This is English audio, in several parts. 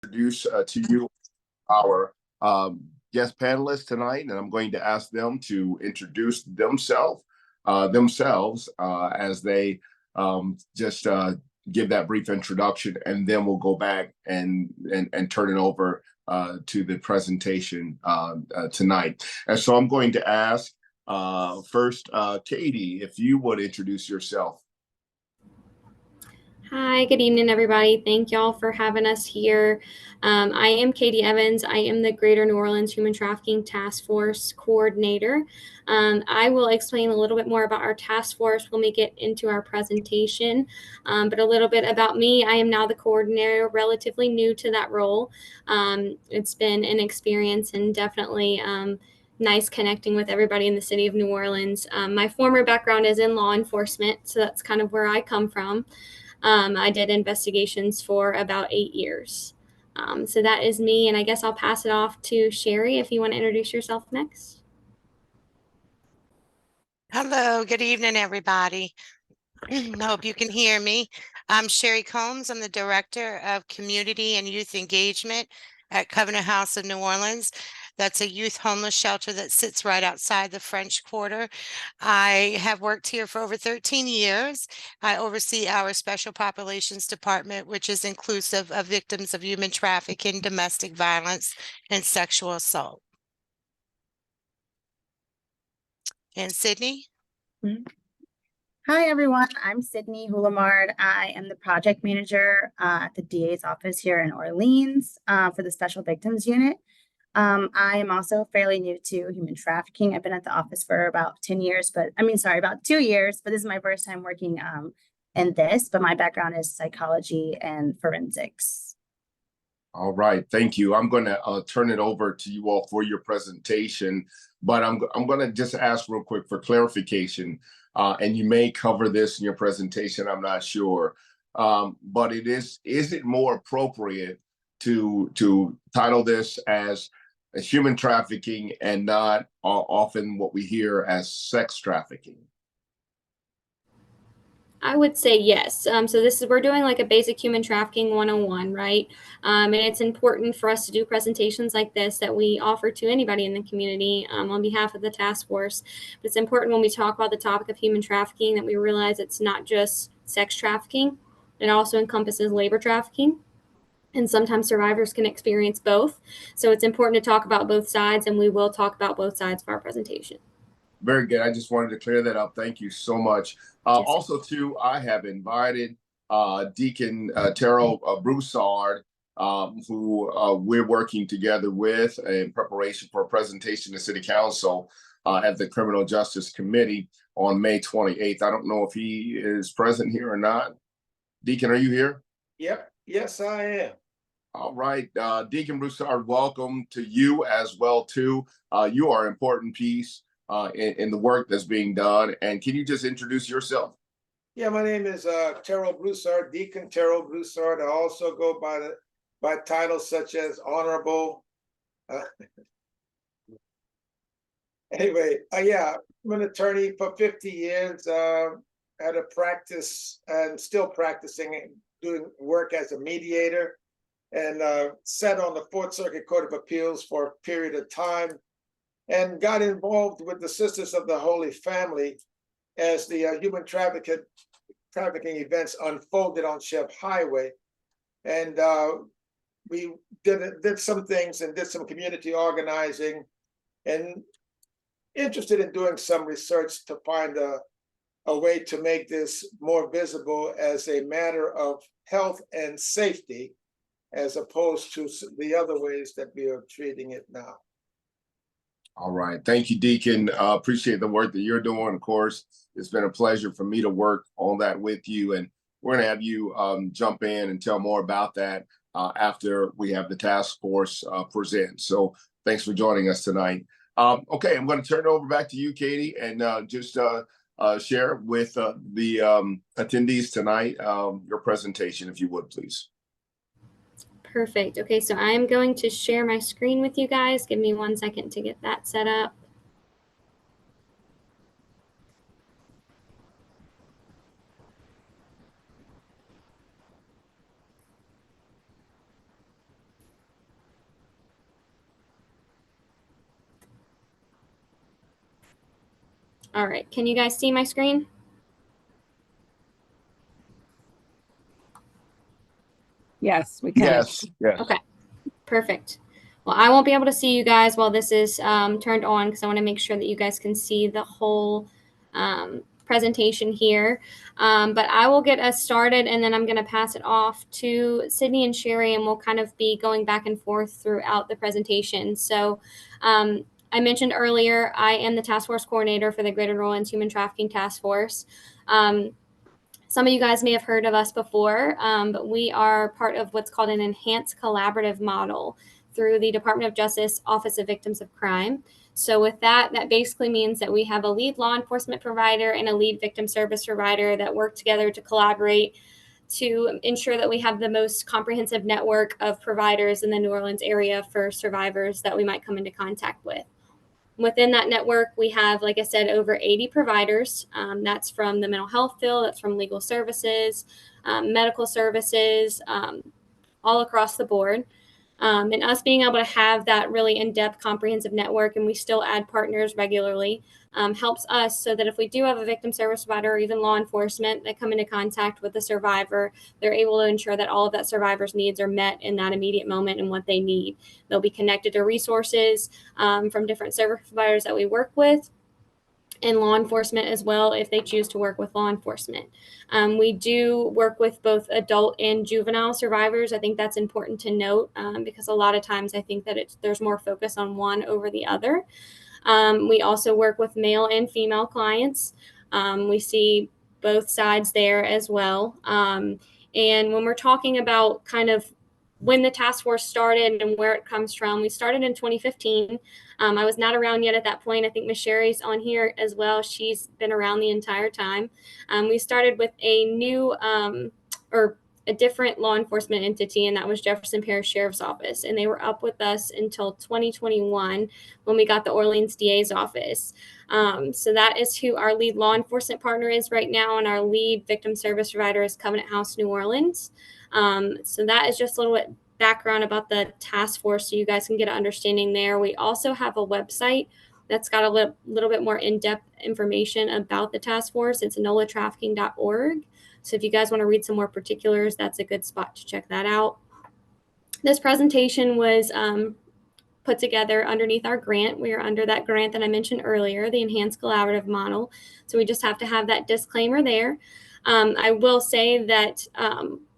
introduce to you our guest panelists tonight, and I'm going to ask them to introduce themselves as they just give that brief introduction, and then we'll go back and turn it over to the presentation tonight. And so I'm going to ask first, Katie, if you would introduce yourself. Hi, good evening, everybody. Thank y'all for having us here. I am Katie Evans. I am the Greater New Orleans Human Trafficking Task Force Coordinator. I will explain a little bit more about our task force when we get into our presentation, but a little bit about me. I am now the coordinator, relatively new to that role. It's been an experience and definitely nice connecting with everybody in the city of New Orleans. My former background is in law enforcement, so that's kind of where I come from. I did investigations for about 8 years. So that is me, and I guess I'll pass it off to Sheri if you want to introduce yourself next. Hello, good evening, everybody. I hope you can hear me. I'm Sheri Combs. I'm the Director of Community and Youth Engagement at Covenant House of New Orleans. That's a youth homeless shelter that sits right outside the French Quarter. I have worked here for over 13 years. I oversee our Special Populations Department, which is inclusive of victims of human trafficking, domestic violence, and sexual assault. And Sydney? Hi, everyone. I'm Sydney Houlemard. I am the project manager at the DA's office here in Orleans for the Special Victims Unit. I am also fairly new to human trafficking. I've been at the office for about 10 years, about 2 years, but this is my first time working in this, but my background is psychology and forensics. All right, thank you. I'm going to turn it over to you all for your presentation, but I'm going to just ask real quick for clarification, and you may cover this in your presentation, I'm not sure, but is it more appropriate to title this as human trafficking and not often what we hear as sex trafficking? I would say yes. So we're doing like a basic human trafficking 101, right? And it's important for us to do presentations like this that we offer to anybody in the community on behalf of the task force. But it's important when we talk about the topic of human trafficking that we realize it's not just sex trafficking. It also encompasses labor trafficking. And sometimes survivors can experience both. So it's important to talk about both sides, and we will talk about both sides of our presentation. Very good. I just wanted to clear that up. Thank you so much. Yes. Also, too, I have invited Deacon Terrell Broussard, who we're working together with in preparation for a presentation to City Council at the Criminal Justice Committee on May 28th. I don't know if he is present here or not. Deacon, are you here? Yep. Yes, I am. All right. Deacon Broussard, welcome to you as well, too. You are an important piece in the work that's being done. And can you just introduce yourself? Yeah, my name is Terrell Broussard, Deacon Terrell Broussard. I also go by titles such as Honorable. Anyway, yeah, I'm an attorney for 50 years. Had a practice and still practicing, doing work as a mediator, and sat on the Fourth Circuit Court of Appeals for a period of time, and got involved with the Sisters of the Holy Family as the human trafficking events unfolded on Chef Highway. And we did some things and did some community organizing, and interested in doing some research to find a way to make this more visible as a matter of health and safety, as opposed to the other ways that we are treating it now. All right. Thank you, Deacon. Appreciate the work that you're doing. Of course, it's been a pleasure for me to work on that with you. And we're going to have you jump in and tell more about that after we have the task force present. So thanks for joining us tonight. Okay, I'm going to turn it over back to you, Katie, and just share with the attendees tonight your presentation, if you would, please. Perfect. Okay, so I'm going to share my screen with you guys. Give me 1 second to get that set up. All right, can you guys see my screen? Yes, we can. Yes, yes. Okay, perfect. Well, I won't be able to see you guys while this is turned on because I want to make sure that you guys can see the whole presentation here. But I will get us started, and then I'm going to pass it off to Sydney and Sheri, and we'll kind of be going back and forth throughout the presentation. So I mentioned earlier, I am the task force coordinator for the Greater New Orleans Human Trafficking Task Force. Some of you guys may have heard of us before, but we are part of what's called an enhanced collaborative model through the Department of Justice Office of Victims of Crime. So with that, that basically means that we have a lead law enforcement provider and a lead victim service provider that work together to collaborate to ensure that we have the most comprehensive network of providers in the New Orleans area for survivors that we might come into contact with. Within that network, we have, like I said, over 80 providers. That's from the mental health field, that's from legal services, medical services, all across the board. And us being able to have that really in-depth, comprehensive network, and we still add partners regularly, helps us so that if we do have a victim service provider or even law enforcement that come into contact with the survivor, they're able to ensure that all of that survivor's needs are met in that immediate moment and what they need. They'll be connected to resources from different service providers that we work with, and law enforcement as well if they choose to work with law enforcement. We do work with both adult and juvenile survivors. I think that's important to note because a lot of times I think that there's more focus on one over the other. We also work with male and female clients. We see both sides there as well. And when we're talking about kind of when the task force started and where it comes from, we started in 2015. I was not around yet at that point. I think Ms. Sheri's on here as well. She's been around the entire time. We started with a new or a different law enforcement entity, and that was Jefferson Parish Sheriff's Office. And they were up with us until 2021 when we got the Orleans DA's office. So that is who our lead law enforcement partner is right now, and our lead victim service provider is Covenant House New Orleans. So that is just a little bit background about the task force so you guys can get an understanding there. We also have a website that's got a little bit more in-depth information about the task force. It's NOLAtrafficking.org. So if you guys want to read some more particulars, that's a good spot to check that out. This presentation was put together underneath our grant. We are under that grant that I mentioned earlier, the Enhanced Collaborative Model. So we just have to have that disclaimer there. I will say that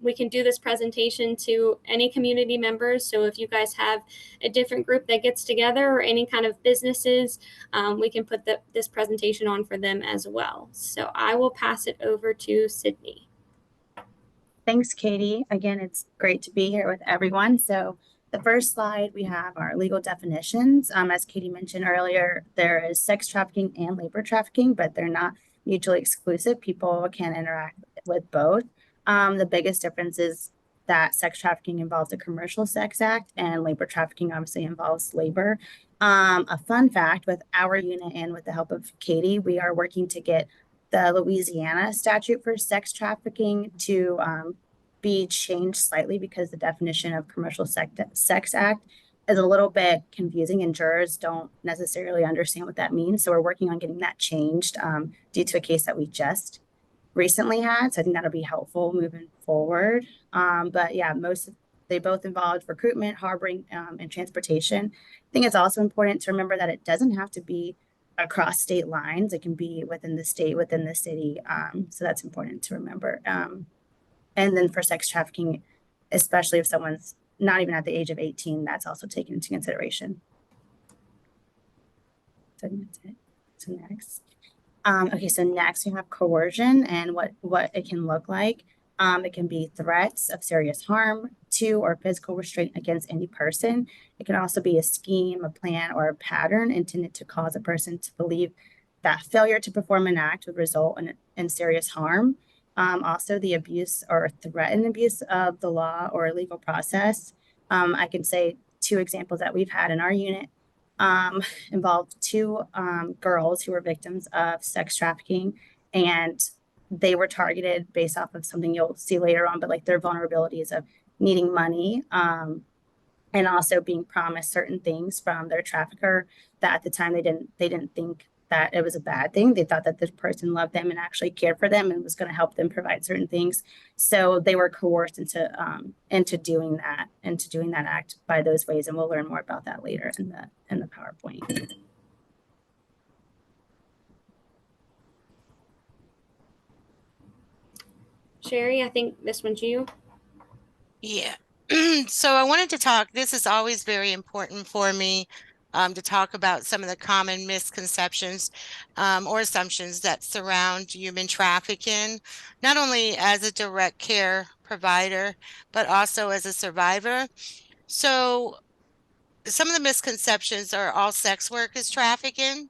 we can do this presentation to any community members. So if you guys have a different group that gets together or any kind of businesses, we can put this presentation on for them as well. So I will pass it over to Sydney. Thanks, Katie. Again, it's great to be here with everyone. So the first slide, we have our legal definitions. As Katie mentioned earlier, there is sex trafficking and labor trafficking, but they're not mutually exclusive. People can interact with both. The biggest difference is that sex trafficking involves a commercial sex act and labor trafficking obviously involves labor. A fun fact with our unit and with the help of Katie, we are working to get the Louisiana statute for sex trafficking to be changed slightly because the definition of commercial sex act is a little bit confusing and jurors don't necessarily understand what that means. So we're working on getting that changed due to a case that we just recently had. So I think that'll be helpful moving forward. But yeah, they both involved recruitment, harboring, and transportation. I think it's also important to remember that it doesn't have to be across state lines. It can be within the state, within the city. So that's important to remember. And then for sex trafficking, especially if someone's not even at the age of 18, that's also taken into consideration. So that's it. So next. Okay, so next we have coercion and what it can look like. It can be threats of serious harm to or physical restraint against any person. It can also be a scheme, a plan, or a pattern intended to cause a person to believe that failure to perform an act would result in serious harm. Also, the abuse or threatened abuse of the law or legal process. I can say 2 examples that we've had in our unit involved 2 girls who were victims of sex trafficking, and they were targeted based off of something you'll see later on, but like their vulnerabilities of needing money and also being promised certain things from their trafficker that at the time they didn't think that it was a bad thing. They thought that this person loved them and actually cared for them and was going to help them provide certain things. So they were coerced into doing that act by those ways. And we'll learn more about that later in the PowerPoint. Sheri, I think this one's you. Yeah. So I wanted to talk, this is always very important for me to talk about some of the common misconceptions or assumptions that surround human trafficking, not only as a direct care provider, but also as a survivor. So some of the misconceptions are all sex work is trafficking,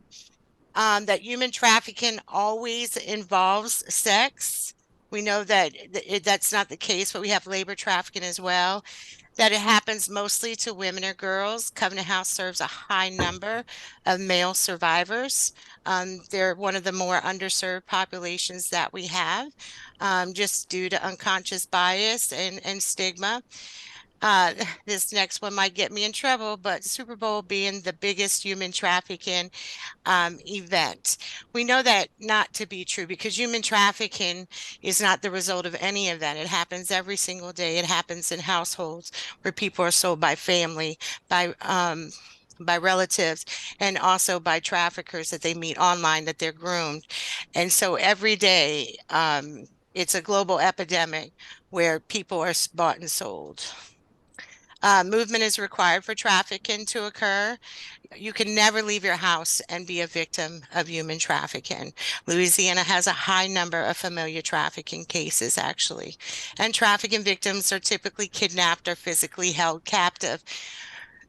that human trafficking always involves sex. We know that that's not the case, but we have labor trafficking as well, that it happens mostly to women or girls. Covenant House serves a high number of male survivors. They're one of the more underserved populations that we have, just due to unconscious bias and stigma. This next one might get me in trouble, but Super Bowl being the biggest human trafficking event. We know that not to be true because human trafficking is not the result of any event. It happens every single day. It happens in households where people are sold by family, by relatives, and also by traffickers that they meet online, that they're groomed. And so every day, it's a global epidemic where people are bought and sold. Movement is required for trafficking to occur. You can never leave your house and be a victim of human trafficking. Louisiana has a high number of familiar trafficking cases, actually. And trafficking victims are typically kidnapped or physically held captive.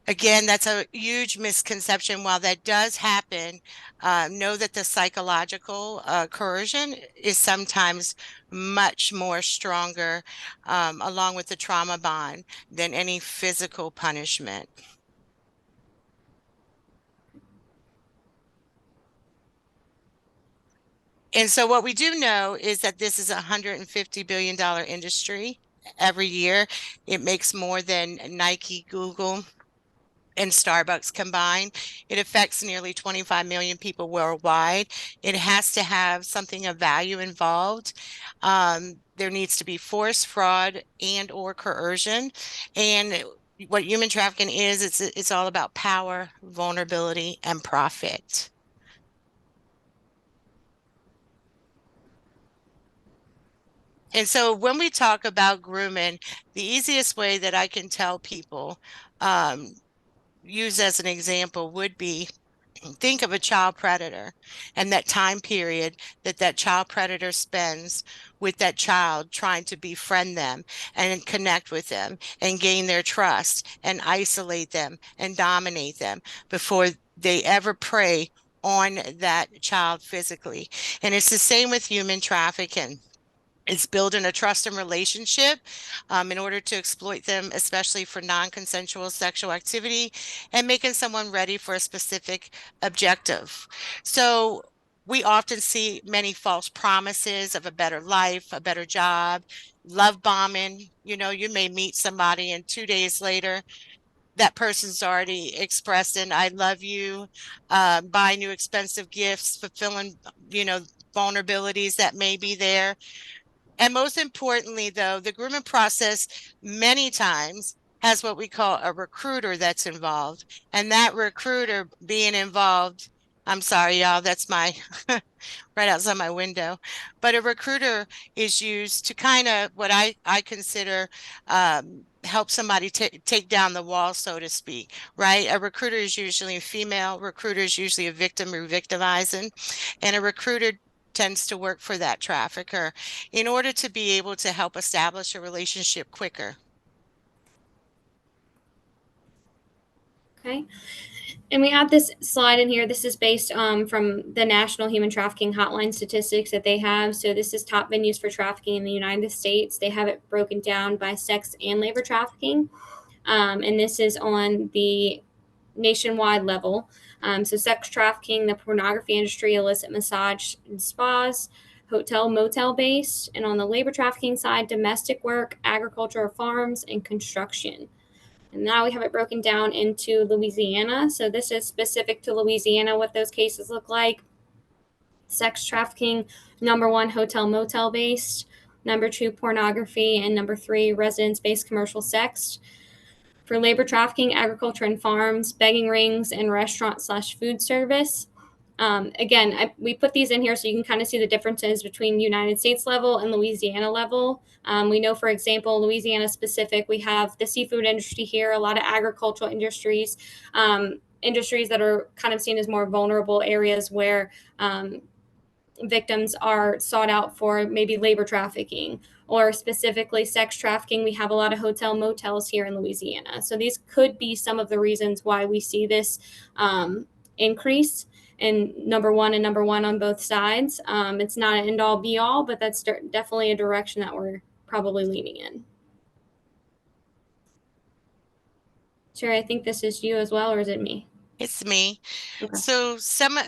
Again, that's a huge misconception. While that does happen, know that the psychological coercion is sometimes much more stronger, along with the trauma bond, than any physical punishment. And so what we do know is that this is a $150 billion industry every year. It makes more than Nike, Google, and Starbucks combined. It affects nearly 25 million people worldwide. It has to have something of value involved. There needs to be force, fraud, and or coercion. And what human trafficking is, it's all about power, vulnerability, and profit. And so when we talk about grooming, the easiest way that I can tell people, use as an example, would be think of a child predator and that time period that that child predator spends with that child, trying to befriend them and connect with them and gain their trust and isolate them and dominate them before they ever prey on that child physically. And it's the same with human trafficking. It's building a trust and relationship in order to exploit them, especially for non-consensual sexual activity, and making someone ready for a specific objective. So we often see many false promises of a better life, a better job, love bombing. You know, you may meet somebody and 2 days later, that person's already expressing, I love you, buying you expensive gifts, fulfilling, vulnerabilities that may be there. And most importantly, though, the grooming process many times has what we call a recruiter that's involved. And that recruiter being involved, I'm sorry, y'all, that's my right outside my window. But a recruiter is used to kind of what I consider help somebody take down the wall, so to speak, right? A recruiter is usually a female. Recruiter is usually a victim or victimizing. And a recruiter tends to work for that trafficker in order to be able to help establish a relationship quicker. Okay. And we have this slide in here. This is based from the National Human Trafficking Hotline statistics that they have. So this is top venues for trafficking in the United States. They have it broken down by sex and labor trafficking. And this is on the nationwide level. So sex trafficking, the pornography industry, illicit massage and spas, hotel, motel based. And on the labor trafficking side, domestic work, agriculture, farms, and construction. And now we have it broken down into Louisiana. So this is specific to Louisiana, what those cases look like. Sex trafficking, number 1, hotel motel based, number 2, pornography, and number 3, residence based commercial sex. For labor trafficking, agriculture and farms, begging rings, and restaurant/food service. Again, we put these in here so you can kind of see the differences between United States level and Louisiana level. We know, for example, Louisiana specific, we have the seafood industry here, a lot of agricultural industries, industries that are kind of seen as more vulnerable areas where victims are sought out for maybe labor trafficking or specifically sex trafficking. We have a lot of hotel motels here in Louisiana. So these could be some of the reasons why we see this increase in number 1 and number 1 on both sides. It's not an end all be all, but that's definitely a direction that we're probably leaning in. Sheri, I think this is you as well, or is it me? It's me. Okay. So some of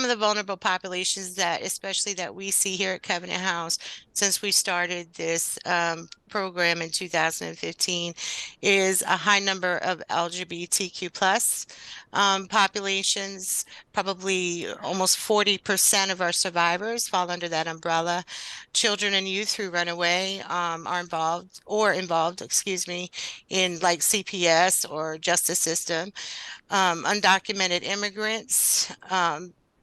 the vulnerable populations that, especially that we see here at Covenant House, since we started this program in 2015, is a high number of LGBTQ plus populations. Probably almost 40% of our survivors fall under that umbrella. Children and youth who run away are involved, excuse me, in like CPS or justice system. Undocumented immigrants,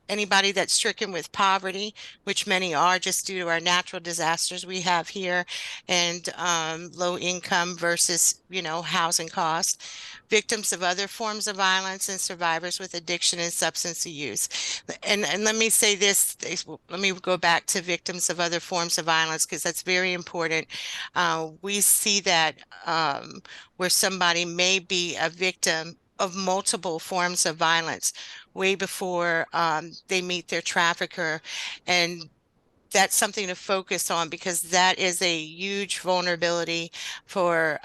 anybody that's stricken with poverty, which many are just due to our natural disasters we have here, and low income versus, housing costs, victims of other forms of violence, and survivors with addiction and substance use. And let me say this, let me go back to victims of other forms of violence, because that's very important. We see that where somebody may be a victim of multiple forms of violence way before they meet their trafficker. And that's something to focus on, because that is a huge vulnerability for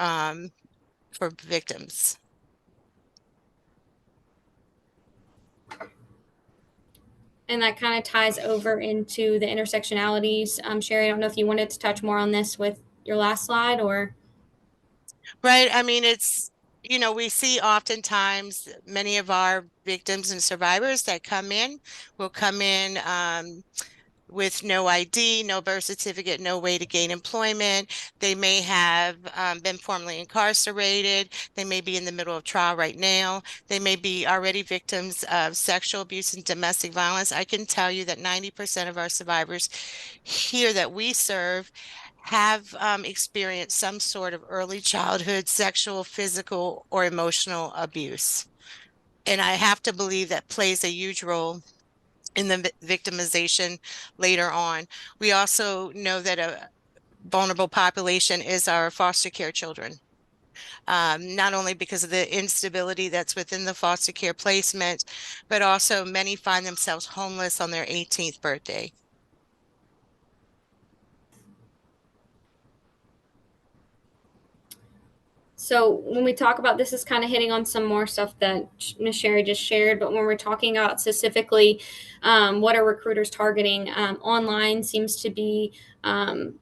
victims. And that kind of ties over into the intersectionalities. Sheri, I don't know if you wanted to touch more on this with your last slide or. Right. I mean, it's, we see oftentimes many of our victims and survivors that will come in with no ID, no birth certificate, no way to gain employment. They may have been formerly incarcerated. They may be in the middle of trial right now. They may be already victims of sexual abuse and domestic violence. I can tell you that 90% of our survivors here that we serve have experienced some sort of early childhood sexual, physical, or emotional abuse. And I have to believe that plays a huge role in the victimization later on. We also know that a vulnerable population is our foster care children. Not only because of the instability that's within the foster care placement, but also many find themselves homeless on their 18th birthday. So when we talk about this, is kind of hitting on some more stuff that Ms. Sheri just shared. But when we're talking about specifically what are recruiters targeting, online seems to be the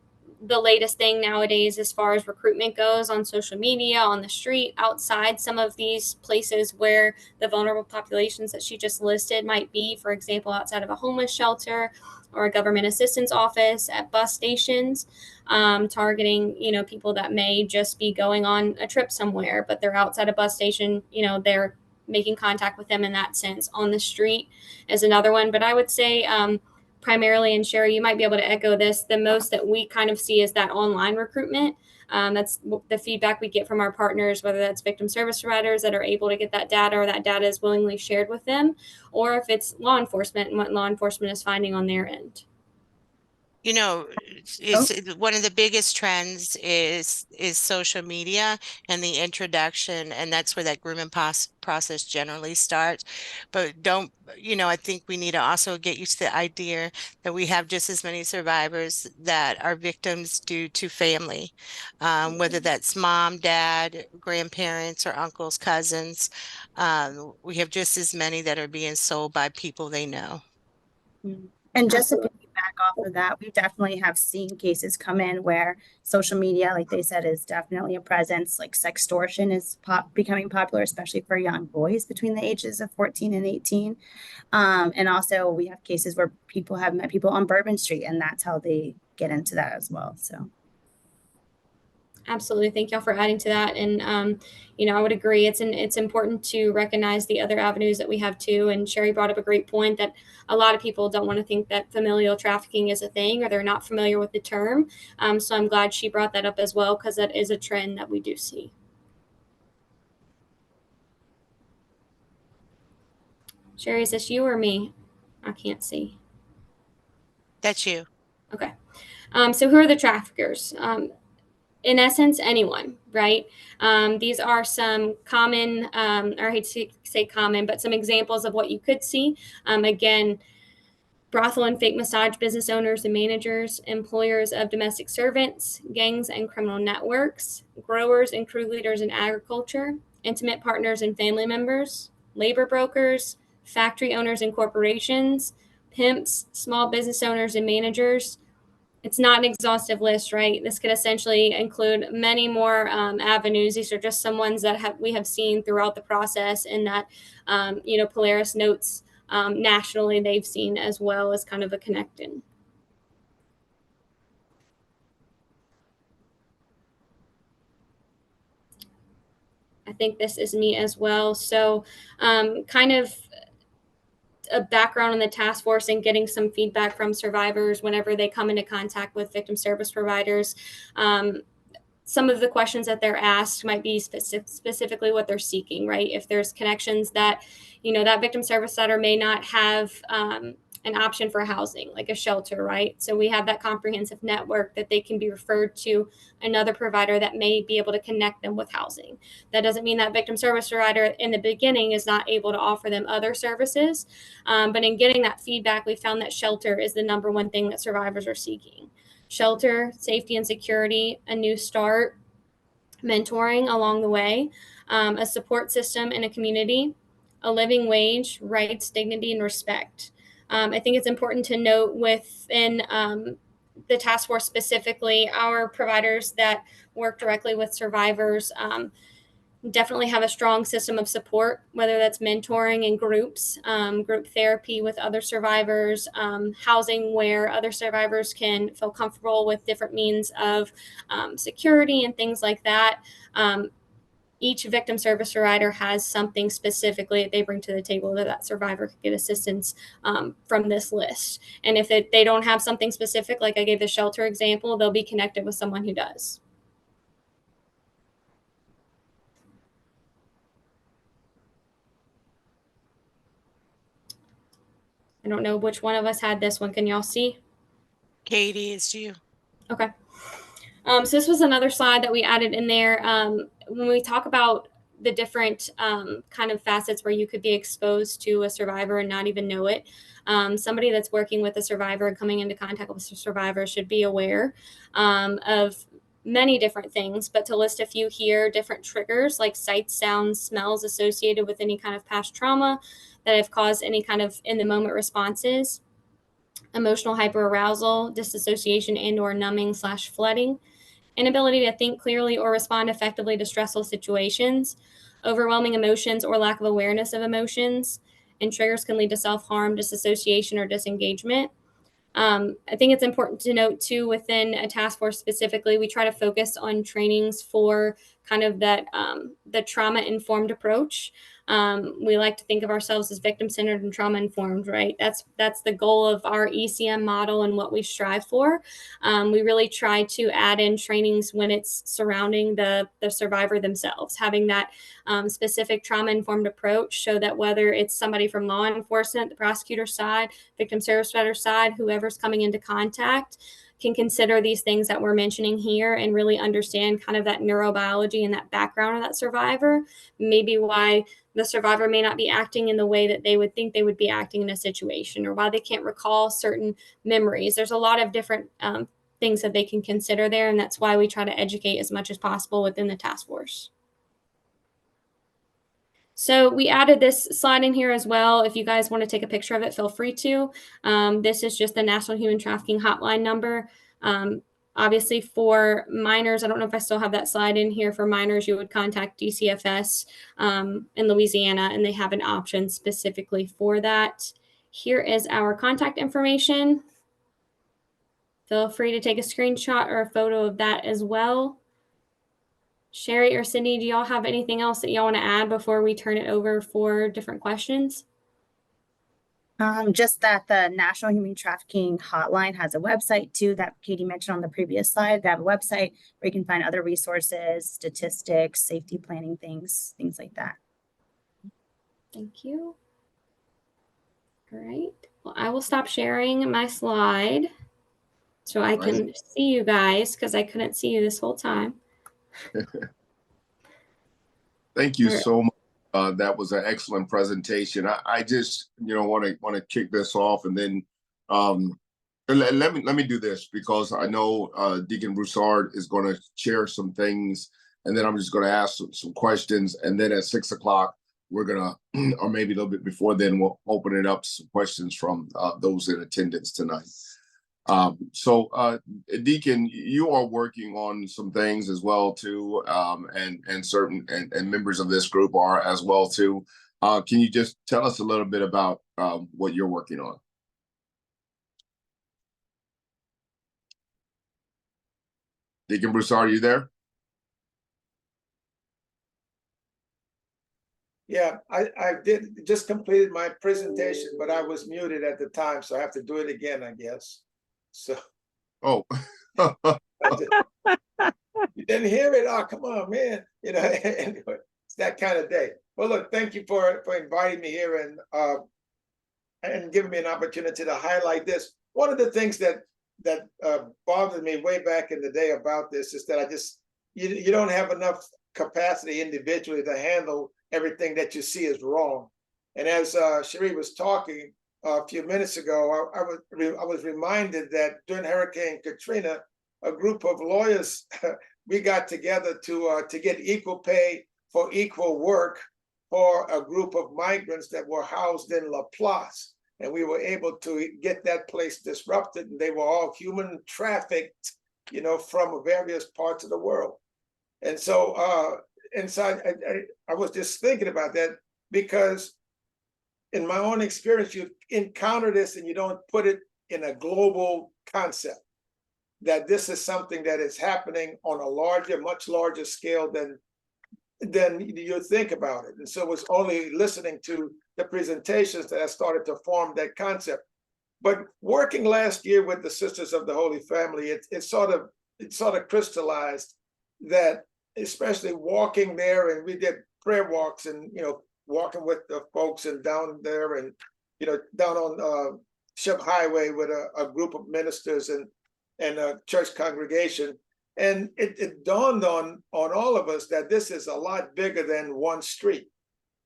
latest thing nowadays as far as recruitment goes, on social media, on the street, outside some of these places where the vulnerable populations that she just listed might be, for example, outside of a homeless shelter or a government assistance office, at bus stations, targeting, people that may just be going on a trip somewhere, but they're outside a bus station, they're making contact with them in that sense. On the street is another one. But I would say primarily, and Sheri, you might be able to echo this, the most that we kind of see is that online recruitment. That's the feedback we get from our partners, whether that's victim service providers that are able to get that data, or that data is willingly shared with them, or if it's law enforcement and what law enforcement is finding on their end. One of the biggest trends is social media and the introduction, and that's where that grooming process generally starts. But I think we need to also get used to the idea that we have just as many survivors that are victims due to family, whether that's mom, dad, grandparents, or uncles, cousins. We have just as many that are being sold by people they know. And just to piggyback off of that, we definitely have seen cases come in where social media, like they said, is definitely a presence. Like sextortion is becoming popular, especially for young boys between the ages of 14 and 18. And also we have cases where people have met people on Bourbon Street, and that's how they get into that as well. So. Absolutely. Thank y'all for adding to that. And, I would agree. It's important to recognize the other avenues that we have too. And Sheri brought up a great point that a lot of people don't want to think that familial trafficking is a thing, or they're not familiar with the term. So I'm glad she brought that up as well, because that is a trend that we do see. Sheri, is this you or me? I can't see. That's you. Okay. So who are the traffickers? In essence, anyone, right? These are some common, or I hate to say common, but some examples of what you could see. Again, brothel and fake massage business owners and managers, employers of domestic servants, gangs and criminal networks, growers and crew leaders in agriculture, intimate partners and family members, labor brokers, factory owners and corporations, pimps, small business owners and managers. It's not an exhaustive list, right? This could essentially include many more avenues. These are just some ones that we have seen throughout the process, and that Polaris notes nationally they've seen as well as kind of a connecting. I think this is me as well. So kind of a background on the task force and getting some feedback from survivors whenever they come into contact with victim service providers. Some of the questions that they're asked might be specifically what they're seeking, right? If there's connections that, that victim service center may not have an option for housing, like a shelter, right? So we have that comprehensive network that they can be referred to another provider that may be able to connect them with housing. That doesn't mean that victim service provider in the beginning is not able to offer them other services. But in getting that feedback, we found that shelter is the number one thing that survivors are seeking. Shelter, safety and security, a new start, mentoring along the way, a support system in a community, a living wage, rights, dignity, and respect. I think it's important to note within the task force specifically, our providers that work directly with survivors definitely have a strong system of support, whether that's mentoring in groups, group therapy with other survivors, housing where other survivors can feel comfortable with different means of security and things like that. Each victim service provider has something specifically that they bring to the table that survivor can get assistance from this list. And if they don't have something specific, like I gave the shelter example, they'll be connected with someone who does. I don't know which one of us had this one. Can y'all see? Katie, it's you. Okay. So this was another slide that we added in there. When we talk about the different kind of facets where you could be exposed to a survivor and not even know it, somebody that's working with a survivor and coming into contact with a survivor should be aware of many different things, but to list a few here, different triggers like sights, sounds, smells associated with any kind of past trauma that have caused any kind of in the moment responses, emotional hyperarousal, disassociation and or numbing / flooding, inability to think clearly or respond effectively to stressful situations, overwhelming emotions or lack of awareness of emotions, and triggers can lead to self-harm, disassociation, or disengagement. I think it's important to note too, within a task force specifically, we try to focus on trainings for kind of that the trauma-informed approach. We like to think of ourselves as victim-centered and trauma-informed, right? That's the goal of our ECM model and what we strive for. We really try to add in trainings when it's surrounding the survivor themselves, having that specific trauma-informed approach, so that whether it's somebody from law enforcement, the prosecutor side, victim service provider side, whoever's coming into contact, can consider these things that we're mentioning here and really understand kind of that neurobiology and that background of that survivor, maybe why the survivor may not be acting in the way that they would think they would be acting in a situation, or why they can't recall certain memories. There's a lot of different things that they can consider there, and that's why we try to educate as much as possible within the task force. So we added this slide in here as well. If you guys want to take a picture of it, feel free to. This is just the National Human Trafficking Hotline number. Obviously for minors, I don't know if I still have that slide in here. For minors, you would contact DCFS in Louisiana, and they have an option specifically for that. Here is our contact information. Feel free to take a screenshot or a photo of that as well. Sheri or Sydney, do y'all have anything else that y'all want to add before we turn it over for different questions? Just that the National Human Trafficking Hotline has a website too that Katie mentioned on the previous slide. They have a website where you can find other resources, statistics, safety planning things like that. Thank you. All right. Well, I will stop sharing my slide so I can see you guys because I couldn't see you this whole time. Thank you so much. That was an excellent presentation. I just, want to kick this off, and then let me do this because I know Deacon Broussard is going to share some things, and then I'm just going to ask some questions, and then at 6 o'clock we're gonna, or maybe a little bit before then, we'll open it up to some questions from those in attendance tonight. So Deacon, you are working on some things as well too, and certain and members of this group are as well too. Can you just tell us a little bit about what you're working on? Deacon Broussard, are you there? Yeah, I did just completed my presentation, but I was muted at the time, so I have to do it again, I guess. So, oh, you didn't hear it? Oh, come on, man! Anyway, it's that kind of day. Well, look, thank you for inviting me here and giving me an opportunity to highlight this. One of the things that bothered me way back in the day about this is that you don't have enough capacity individually to handle everything that you see is wrong. And as Sheri was talking a few minutes ago, I was reminded that during Hurricane Katrina, a group of lawyers we got together to get equal pay for equal work for a group of migrants that were housed in La Place, and we were able to get that place disrupted, and they were all human trafficked, from various parts of the world. And so, I was just thinking about that because in my own experience, you encounter this and you don't put it in a global concept, that this is something that is happening on a much larger scale than you think about it. And so it was only listening to the presentations that I started to form that concept. But working last year with the Sisters of the Holy Family, it sort of crystallized that, especially walking there, and we did prayer walks and walking with the folks and down there and down on Ship Highway with a group of ministers and a church congregation. And it dawned on all of us that this is a lot bigger than one street.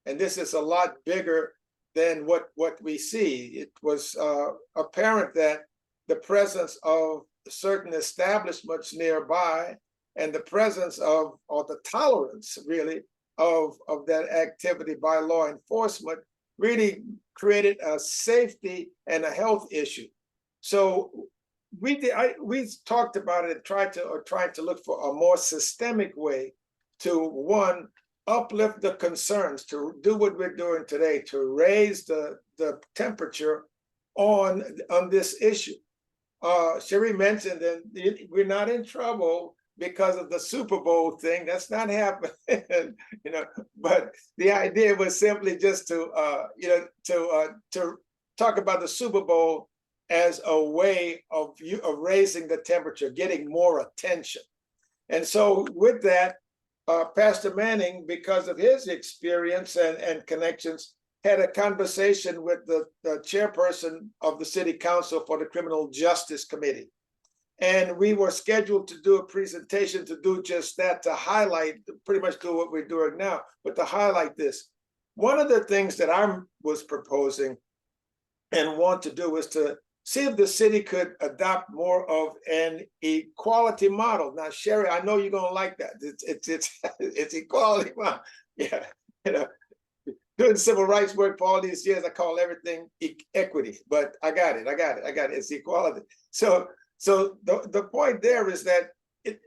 And this is a lot bigger than what we see. It was apparent that the presence of certain establishments nearby and the presence of, or the tolerance really, of that activity by law enforcement really created a safety and a health issue. So we talked about it and tried to look for a more systemic way to, one, uplift the concerns, to do what we're doing today, to raise the temperature on this issue. Sheri mentioned that we're not in trouble because of the Super Bowl thing. That's not happening, but the idea was simply just to talk about the Super Bowl as a way of raising the temperature, getting more attention. And so with that, Pastor Manning, because of his experience and connections, had a conversation with the chairperson of the City Council for the Criminal Justice Committee. And we were scheduled to do a presentation to do just that, to highlight, pretty much do what we're doing now, but to highlight this. One of the things that I was proposing and want to do is to see if the city could adopt more of an equality model. Now, Sheri, I know you're gonna like that. It's equality model. Yeah, doing civil rights work for all these years, I call everything equity, but I got it. It's equality. So the point there is that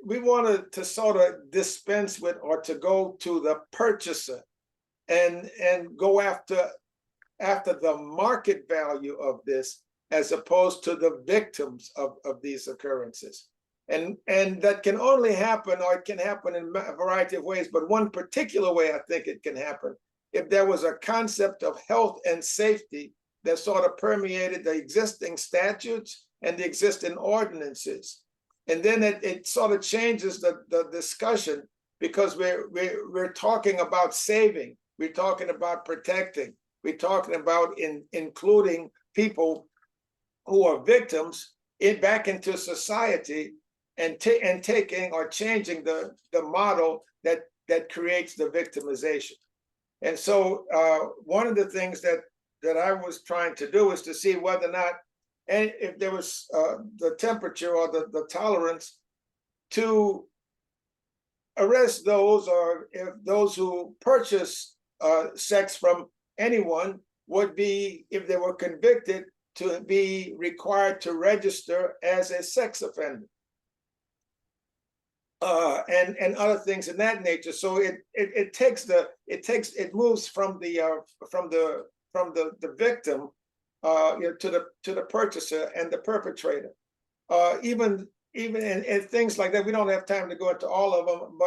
we wanted to sort of dispense with, or to go to the purchaser and go after the market value of this, as opposed to the victims of these occurrences. And that can only happen, or it can happen in a variety of ways, but one particular way I think it can happen, if there was a concept of health and safety that sort of permeated the existing statutes and the existing ordinances. And then it sort of changes the discussion, because we're talking about saving, we're talking about protecting, we're talking about including people who are victims back into society, and taking or changing the model that creates the victimization. And so one of the things that I was trying to do is to see whether or not, and if there was the temperature or the tolerance to arrest those, or if those who purchase sex from anyone would be, if they were convicted, to be required to register as a sex offender, and other things in that nature. So it moves from the victim, to the purchaser and the perpetrator. Even in things like that, we don't have time to go into all of them.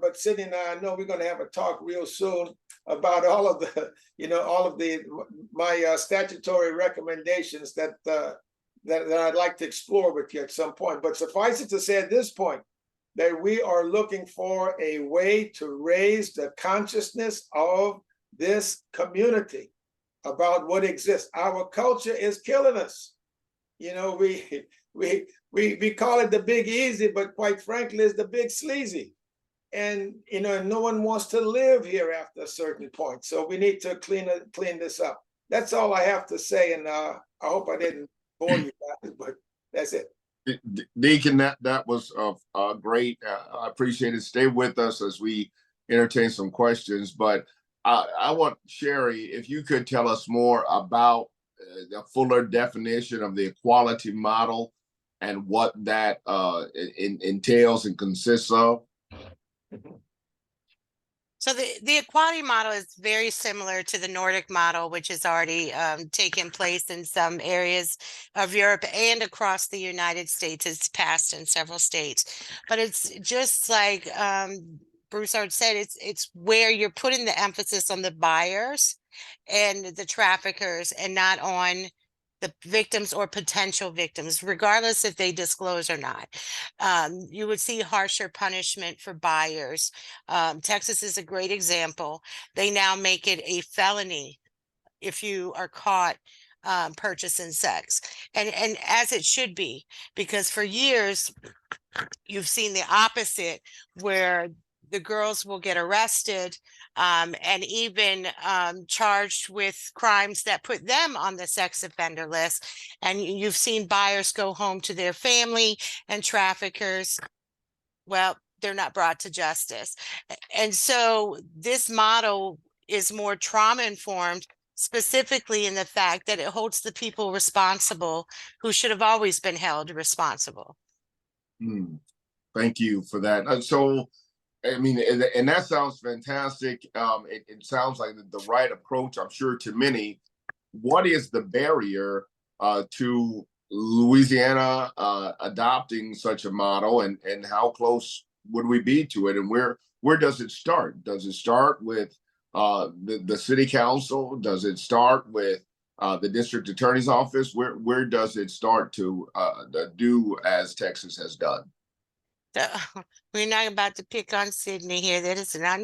But Sydney and I know we're going to have a talk real soon about all of my statutory recommendations that I'd like to explore with you at some point. But suffice it to say at this point that we are looking for a way to raise the consciousness of this community about what exists. Our culture is killing us. We call it the big easy, but quite frankly, it's the big sleazy. And no one wants to live here after a certain point. So we need to clean this up. That's all I have to say, and I hope I didn't bore you guys, but that's it. Deacon, that was great. I appreciate it. Stay with us as we entertain some questions. But I want Sheri, if you could tell us more about the fuller definition of the equality model and what that entails and consists of. So the equality model is very similar to the Nordic model, which has already taken place in some areas of Europe and across the United States. It's passed in several states, but it's just like Broussard said, it's where you're putting the emphasis on the buyers and the traffickers, and not on the victims or potential victims, regardless if they disclose or not. You would see harsher punishment for buyers. Texas is a great example. They now make it a felony if you are caught purchasing sex, and as it should be, because for years you've seen the opposite, where the girls will get arrested and even charged with crimes that put them on the sex offender list. And you've seen buyers go home to their family, and traffickers, well, they're not brought to justice. And so this model is more trauma informed, specifically in the fact that it holds the people responsible who should have always been held responsible. Thank you for that. So, I mean, and that sounds fantastic. It sounds like the right approach, I'm sure, to many. What is the barrier to Louisiana adopting such a model, and how close would we be to it? And where does it start? Does it start with the city council? Does it start with the district attorney's office? Where does it start to do as Texas has done? We're not about to pick on Sydney here. That is not.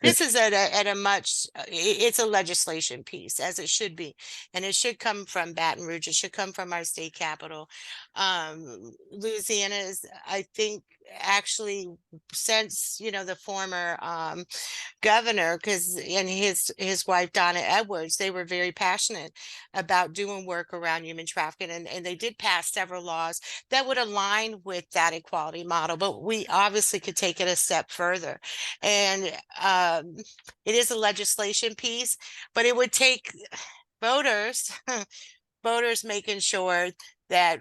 This is at a much. It's a legislation piece, as it should be, and it should come from Baton Rouge. It should come from our state capital. Louisiana is, I think, actually, since the former governor, and his wife Donna Edwards, they were very passionate about doing work around human trafficking, and they did pass several laws that would align with that equality model. But we we obviously could take it a step further. And it is a legislation piece, but it would take voters, voters making sure that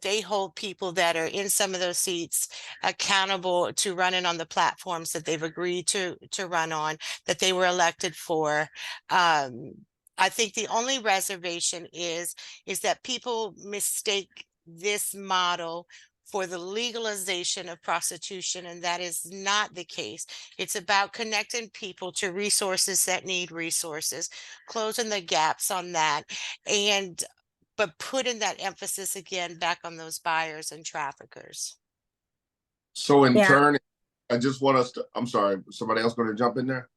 they hold people that are in some of those seats accountable to running on the platforms that they've agreed to run on, that they were elected for. I think the only reservation is that people mistake this model for the legalization of prostitution, and that is not the case. It's about connecting people to resources that need resources, closing the gaps on that, and but putting that emphasis again back on those buyers and traffickers. So in Yeah. turn, I just want us to, I'm sorry, somebody else going to jump in there?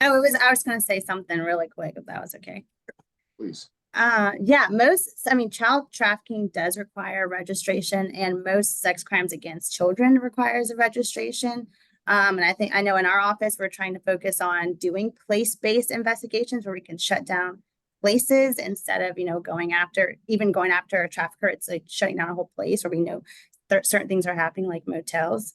Oh, I was going to say something really quick if that was okay. Please. Yeah, child trafficking does require registration, and most sex crimes against children requires a registration. And I know in our office, we're trying to focus on doing place-based investigations where we can shut down places instead of, going after a trafficker. It's like shutting down a whole place where we know certain things are happening, like motels.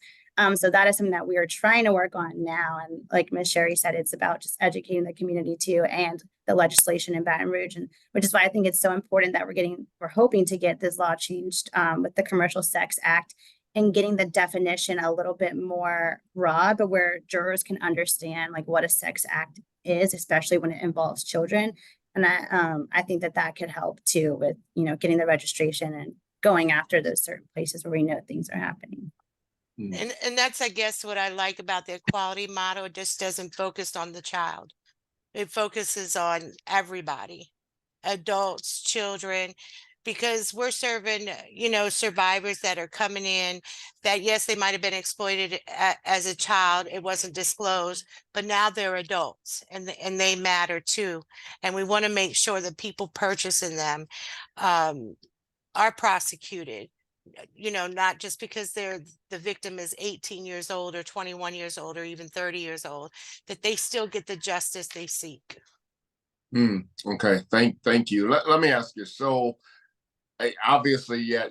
So that is something that we are trying to work on now. And like Ms. Sheri said, it's about just educating the community too, and the legislation in Baton Rouge, and which is why I think it's so important that we're hoping to get this law changed with the Commercial Sex Act, and getting the definition a little bit more broad, but where jurors can understand like what a sex act is, especially when it involves children. And I think that could help too with, getting the registration and going after those certain places where we know things are happening. And that's, I guess, what I like about the equality model. It just doesn't focus on the child. It focuses on everybody, adults, children, because we're serving, survivors that are coming in that, yes, they might have been exploited as a child. It wasn't disclosed, but now they're adults, and they matter too. And we want to make sure that people purchasing them are prosecuted, not just because the victim is 18 years old or 21 years old or even 30 years old, that they still get the justice they seek. Okay. Thank you. Let me ask you. So obviously, yeah,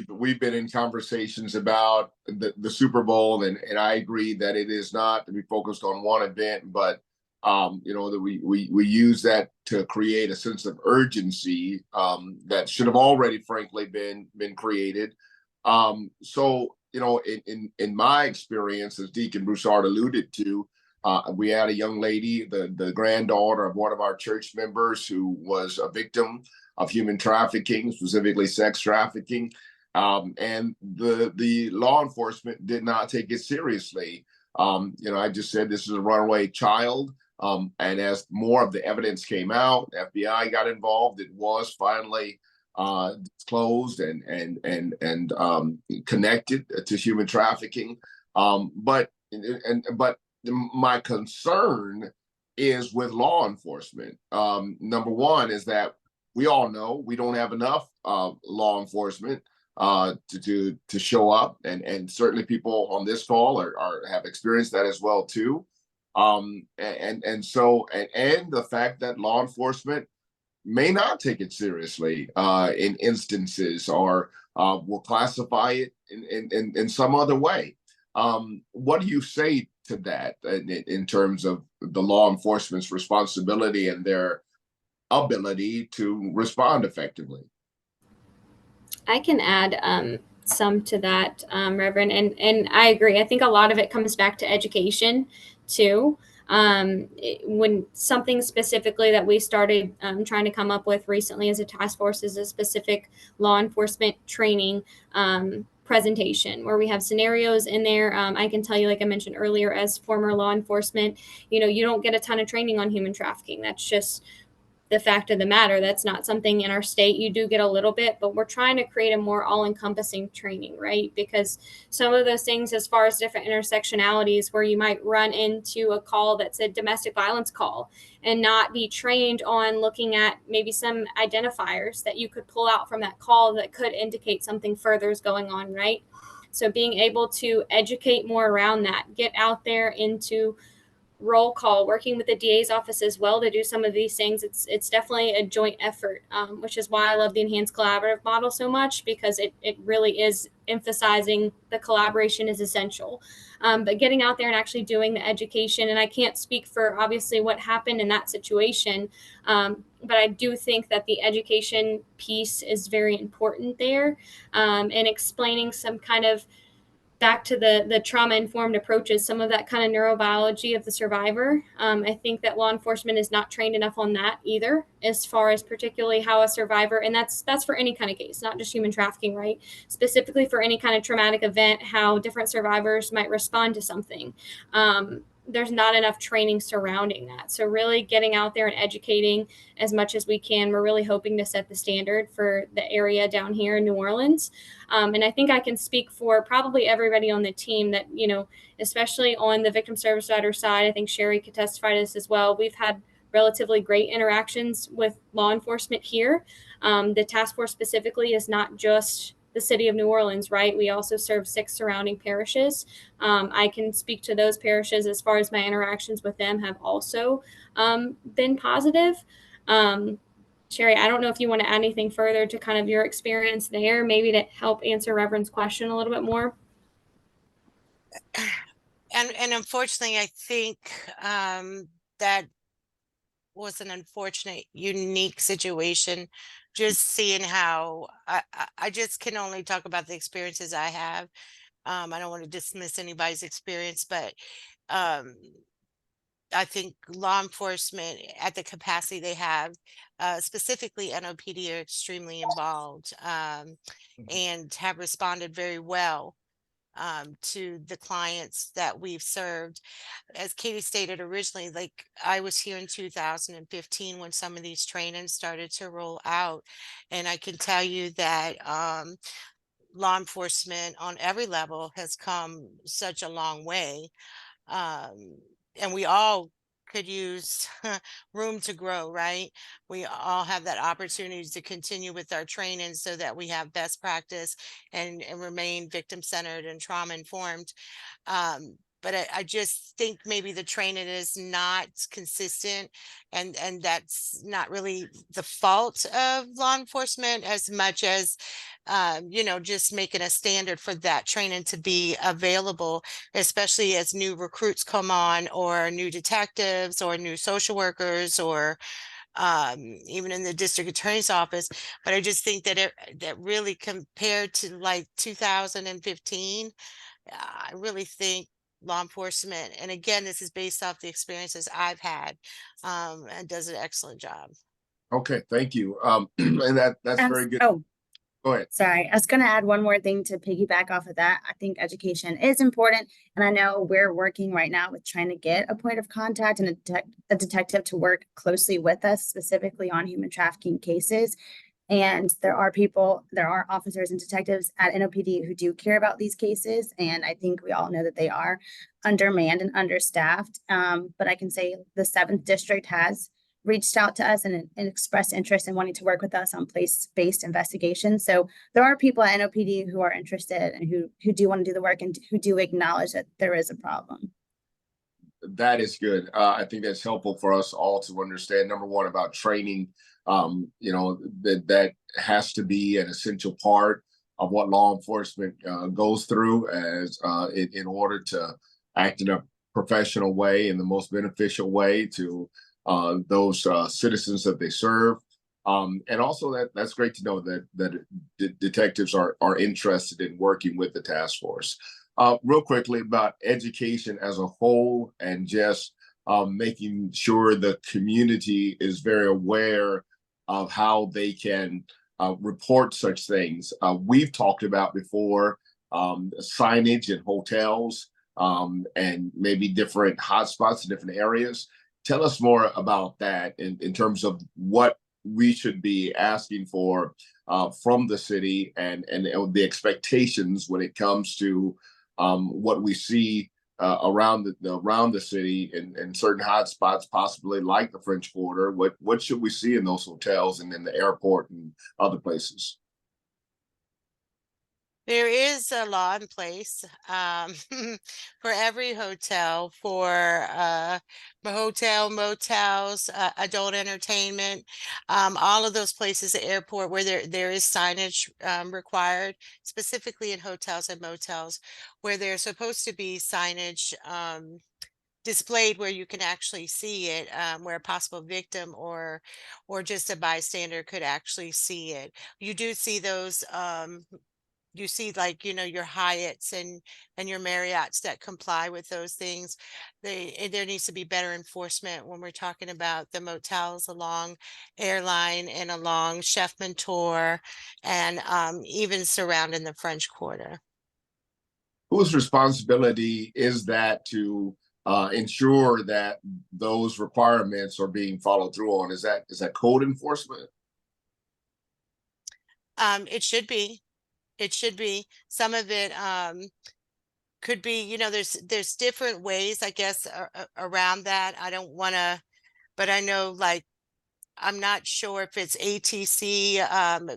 we've been in conversations about the Super Bowl, and I agree that it is not to be focused on one event, but that we use that to create a sense of urgency that should have already, frankly, been created. So in my experience, as Deacon Broussard alluded to, we had a young lady, the granddaughter of one of our church members, who was a victim of human trafficking, specifically sex trafficking, and the law enforcement did not take it seriously. I just said this is a runaway child. And as more of the evidence came out, FBI got involved. It was finally disclosed and connected to human trafficking. But my concern is with law enforcement. Number one is that we all know we don't have enough law enforcement to show up, and certainly people on this call have experienced that as well too. And the fact that law enforcement may not take it seriously in instances, or will classify it in some other way. What do you say to that in terms of the law enforcement's responsibility and their ability to respond effectively? I can add some to that, Reverend, and I agree. I think a lot of it comes back to education too. When something specifically that we started trying to come up with recently as a task force is a specific law enforcement training presentation where we have scenarios in there. I can tell you, like I mentioned earlier, as former law enforcement, you don't get a ton of training on human trafficking. That's just the fact of the matter. That's not something in our state. You do get a little bit, but we're trying to create a more all-encompassing training, right? Because some of those things, as far as different intersectionalities, where you might run into a call that's a domestic violence call and not be trained on looking at maybe some identifiers that you could pull out from that call that could indicate something further is going on, right? So being able to educate more around that, get out there into roll call, working with the DA's office as well to do some of these things. It's definitely a joint effort, which is why I love the enhanced collaborative model so much, because it really is emphasizing the collaboration is essential. But getting out there and actually doing the education, and I can't speak for obviously what happened in that situation, but I do think that the education piece is very important there, and explaining some kind of back to the trauma informed approaches, some of that kind of neurobiology of the survivor. I think that law enforcement is not trained enough on that either, as far as particularly how a survivor, and that's for any kind of case, not just human trafficking, right? Specifically for any kind of traumatic event, how different survivors might respond to something. There's not enough training surrounding that. So really getting out there and educating as much as we can. We're really hoping to set the standard for the area down here in New Orleans. And I think I can speak for probably everybody on the team that, you know, especially on the victim service provider side, I think Sheri could testify to this as well. We've had relatively great interactions with law enforcement here. The task force specifically is not just the city of New Orleans, right? We also serve 6 surrounding parishes. I can speak to those parishes as far as my interactions with them have also been positive. Sheri, I don't know if you want to add anything further to kind of your experience there, maybe to help answer Reverend's question a little bit more. And unfortunately, I think that was an unfortunate, unique situation. Just seeing how I just can only talk about the experiences I have. I don't want to dismiss anybody's experience, but I think law enforcement at the capacity they have, specifically NOPD, are extremely involved and have responded very well to the clients that we've served. As Katie stated originally, like I was here in 2015 when some of these trainings started to roll out. And I can tell you that law enforcement on every level has come such a long way. And we all could use room to grow, right? We all have that opportunity to continue with our training so that we have best practice and remain victim centered and trauma informed. But I just think maybe the training is not consistent, and that's not really the fault of law enforcement as much as you know, just making a standard for that training to be available, especially as new recruits come on, or new detectives, or new social workers, or even in the district attorney's office. But I just think that that really, compared to like 2015, I really think law enforcement, and again, this is based off the experiences I've had, and does an excellent job. Okay, thank you. And that's very good. Oh, Go ahead. sorry. I was going to add one more thing to piggyback off of that. I think education is important. And I know we're working right now with trying to get a point of contact and a detective to work closely with us, specifically on human trafficking cases. And there are officers and detectives at NOPD who do care about these cases. And I think we all know that they are undermanned and understaffed. But I can say the 7th District has reached out to us and expressed interest in wanting to work with us on place-based investigations. So there are people at NOPD who are interested and who do want to do the work and who do acknowledge that there is a problem. That is good. I think that's helpful for us all to understand, number one, about training. You know, that has to be an essential part of what law enforcement goes through as in order to act in a professional way, in the most beneficial way to those citizens that they serve. And also that's great to know that detectives are interested in working with the task force. Real quickly about education as a whole, and just making sure the community is very aware of how they can report such things. We've talked about before signage in hotels and maybe different hotspots in different areas. Tell us more about that in terms of what we should be asking for from the city, and the expectations when it comes to what we see around the city and certain hotspots, possibly like the French Quarter. What should we see in those hotels and in the airport and other places? There is a law in place for every hotel, for motels, adult entertainment, all of those places at airport where there is signage required, specifically in hotels and motels, where there's supposed to be signage displayed where you can actually see it, where a possible victim or just a bystander could actually see it. You do see those you see, like, your Hyatts and your Marriotts that comply with those things. There needs to be better enforcement when we're talking about the motels along Airline and along Chef Mentor and even surrounding the French Quarter. Whose responsibility is that to ensure that those requirements are being followed through on? Is that code enforcement? It should be. It should be. Some of it could be, there's different ways, I guess, around that. I don't want to, but I know, like, I'm not sure if it's ATC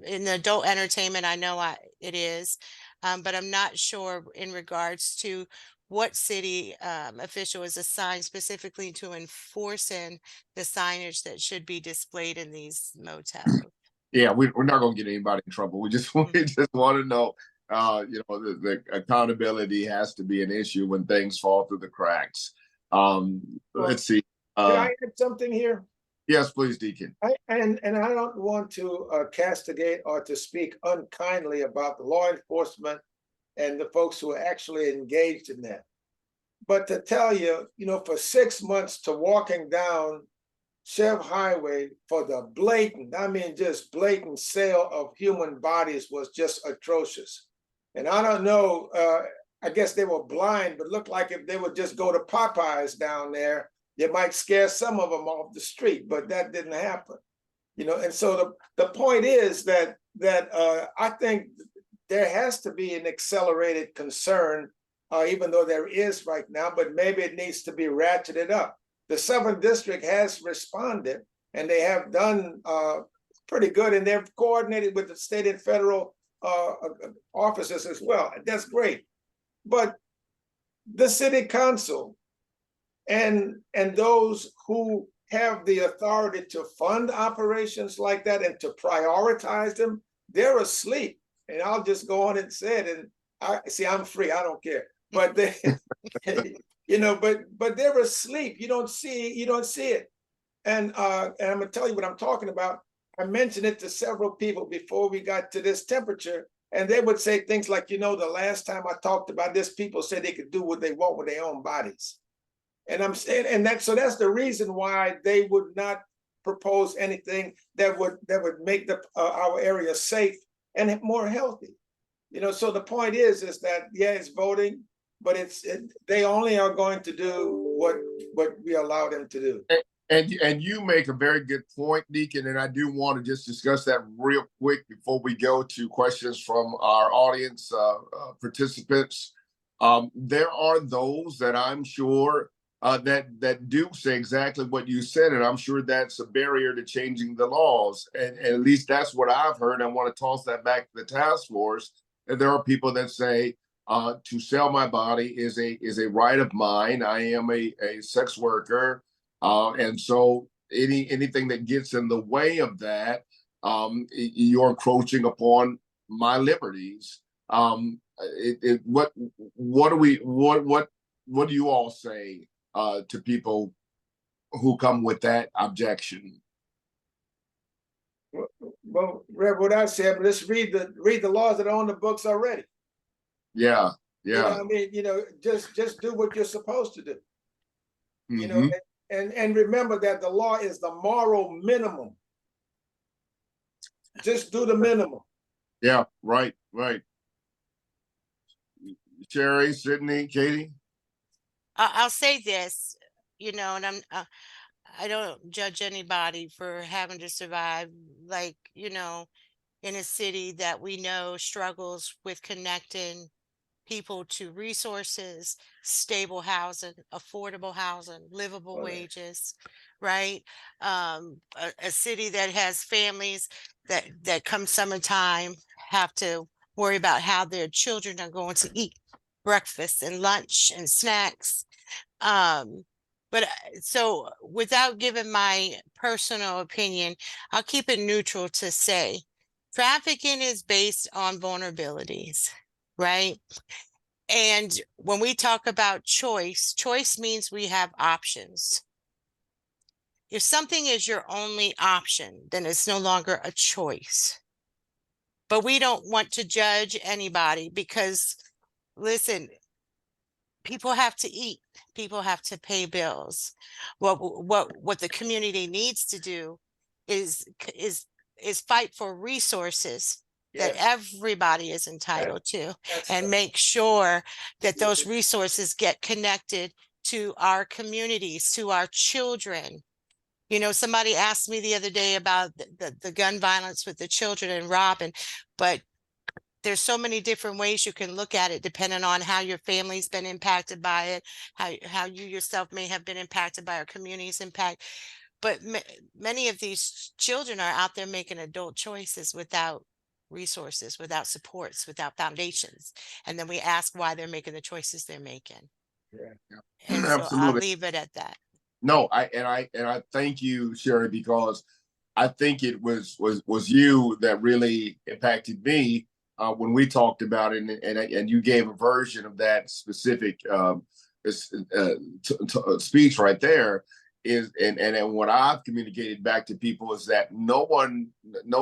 in the adult entertainment. I know it is, but I'm not sure in regards to what city official is assigned specifically to enforcing the signage that should be displayed in these motels. Yeah, we're not going to get anybody in trouble. We just want to know, the accountability has to be an issue when things fall through the cracks. Let's see. Can I add something here? Yes, please, Deacon. And I don't want to castigate or to speak unkindly about the law enforcement and the folks who are actually engaged in that. But to tell you, for 6 months to walking down Chev Highway for the blatant, I mean, just blatant sale of human bodies was just atrocious. And I don't know, I guess they were blind, but looked like if they would just go to Popeyes down there, you might scare some of them off the street, but that didn't happen. And so the point is that I think there has to be an accelerated concern, even though there is right now, but maybe it needs to be ratcheted up. The 7th District has responded, and they have done pretty good, and they've coordinated with the state and federal offices as well. That's great. But the city council and those who have the authority to fund operations like that and to prioritize them, they're asleep. And I'll just go on and say it. And I'm free. I don't care. But they, but they're asleep. You don't see it. And I'm gonna tell you what I'm talking about. I mentioned it to several people before we got to this temperature, and they would say things like, the last time I talked about this, people said they could do what they want with their own bodies. And I'm saying, and that's the reason why they would not propose anything that would make our area safe and more healthy. So the point is that, yeah, it's voting, but they only are going to do what we allow them to do. And you make a very good point, Deacon, and I do want to just discuss that real quick before we go to questions from our audience participants. There are those that I'm sure that do say exactly what you said, and I'm sure that's a barrier to changing the laws. And at least that's what I've heard. I want to toss that back to the task force. And there are people that say to sell my body is a right of mine. I am a sex worker, and so anything that gets in the way of that, you're encroaching upon my liberties. What do you all say to people who come with that objection? Well, Rev, what I said, let's read the laws that are on the books already. Yeah. Just do what you're supposed to do. And remember that the law is the moral minimum. Just do the minimum. Yeah, right. Sheri, Sydney, Katie? I'll say this, and I don't judge anybody for having to survive, like, in a city that we know struggles with connecting people to resources, stable housing, affordable housing, livable wages, right? A city that has families that come summertime have to worry about how their children are going to eat breakfast and lunch and snacks. So without giving my personal opinion, I'll keep it neutral to say trafficking is based on vulnerabilities, right? And when we talk about choice, choice means we have options. If something is your only option, then it's no longer a choice. But we don't want to judge anybody because, listen, people have to eat. People have to pay bills. What the community needs to do is fight for resources that everybody is entitled to, and make sure that those resources get connected to our communities, to our children. You know, somebody asked me the other day about the gun violence with the children and Robin, but there's so many different ways you can look at it depending on how your family's been impacted by it, how you yourself may have been impacted by our community's impact. But many of these children are out there making adult choices without resources, without supports, without foundations. And then we ask why they're making the choices they're making. Yeah. And so I'll Absolutely. leave it at that. No, I thank you, Sheri, because I think it was you that really impacted me when we talked about it, and you gave a version of that specific speech right there. And what I've communicated back to people is that no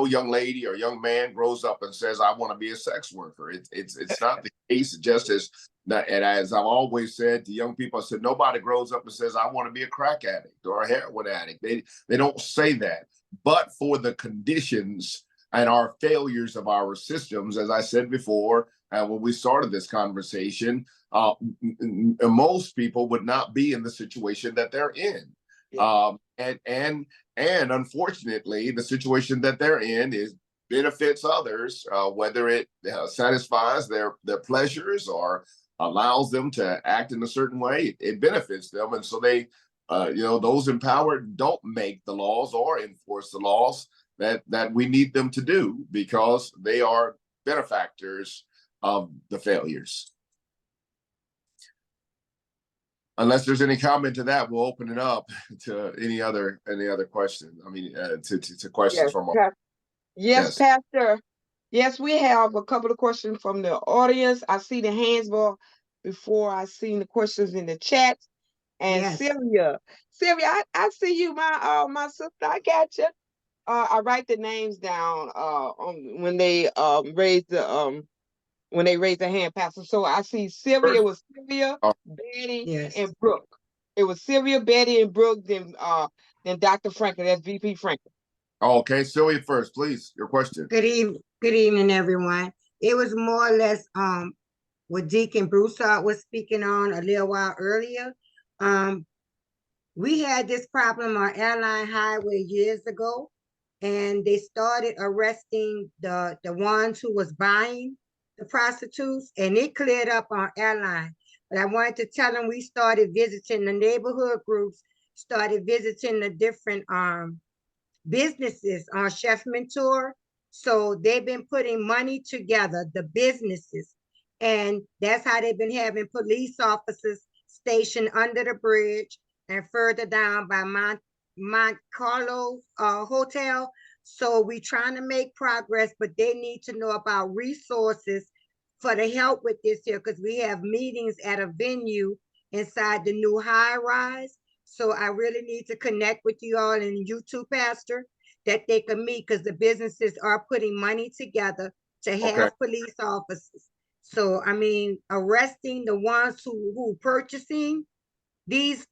young lady or young man grows up and says, I want to be a sex worker. It's not the case. Just as, and as I've always said to young people, I said, nobody grows up and says, I want to be a crack addict or a heroin addict. They don't say that. But for the conditions and our failures of our systems, as I said before, when we started this conversation, most people would not be in the situation that they're in. And unfortunately, the situation that they're in benefits others, whether it satisfies their pleasures or allows them to act in a certain way. It benefits them, and so they, those empowered don't make the laws or enforce the laws that we need them to do, because they are benefactors of the failures. Unless there's any comment to that, we'll open it up to any other questions. I mean, to questions from our. Yes, Pastor. Yes, we have a couple of questions from the audience. I see the hands before I seen the questions in the chat. And Sylvia, I see you, my sister. I got you. I write the names down when they raise their hand, Pastor. So I see Sylvia. It was Sylvia, Betty, and Brooke. It was Sylvia, Betty, and Brooke. Then Dr. Franklin. That's VP Franklin. Okay, Sylvia first, please. Your question. Good evening, everyone. It was more or less what Deacon Broussard was speaking on a little while earlier. We had this problem on Airline Highway years ago, and they started arresting the ones who was buying the prostitutes, and it cleared up on Airline. But I wanted to tell them we started visiting the neighborhood groups, started visiting the different businesses on Chef Mentor. So they've been putting money together, the businesses, and that's how they've been having police officers stationed under the bridge and further down by Monte Carlo Hotel. So we're trying to make progress, but they need to know about resources for the help with this here, because we have meetings at a venue inside the new high rise. So I really need to connect with you all and you too, Pastor, that they can meet, because the businesses are putting money together to have police officers. So, I mean, arresting the ones who purchasing these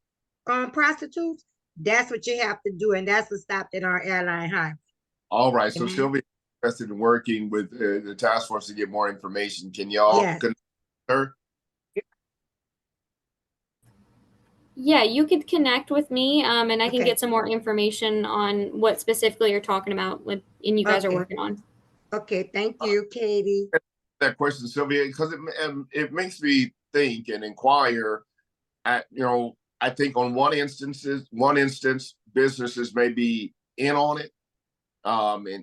prostitutes, that's what you have to do. And that's what stopped at our Airline Highway. All right. So Sylvia interested in working with the task force to get more information. Can y'all connect her? Yeah, you could connect with me, and I can get some more information on what specifically you're talking about and you guys are working on. Okay, thank you, Katie. That question, Sylvia, because it makes me think and inquire. At I think on one instance, businesses may be in on it,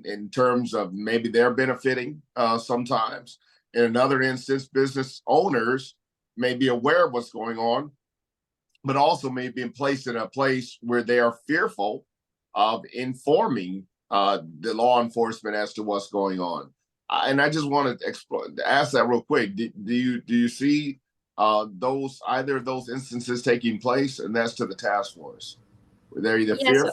in terms of maybe they're benefiting sometimes. In another instance, business owners may be aware of what's going on, but also may be placed in a place where they are fearful of informing the law enforcement as to what's going on. And I just want to ask that real quick. Do you see either of those instances taking place? And that's to the task force. Were there either Yes, fearful?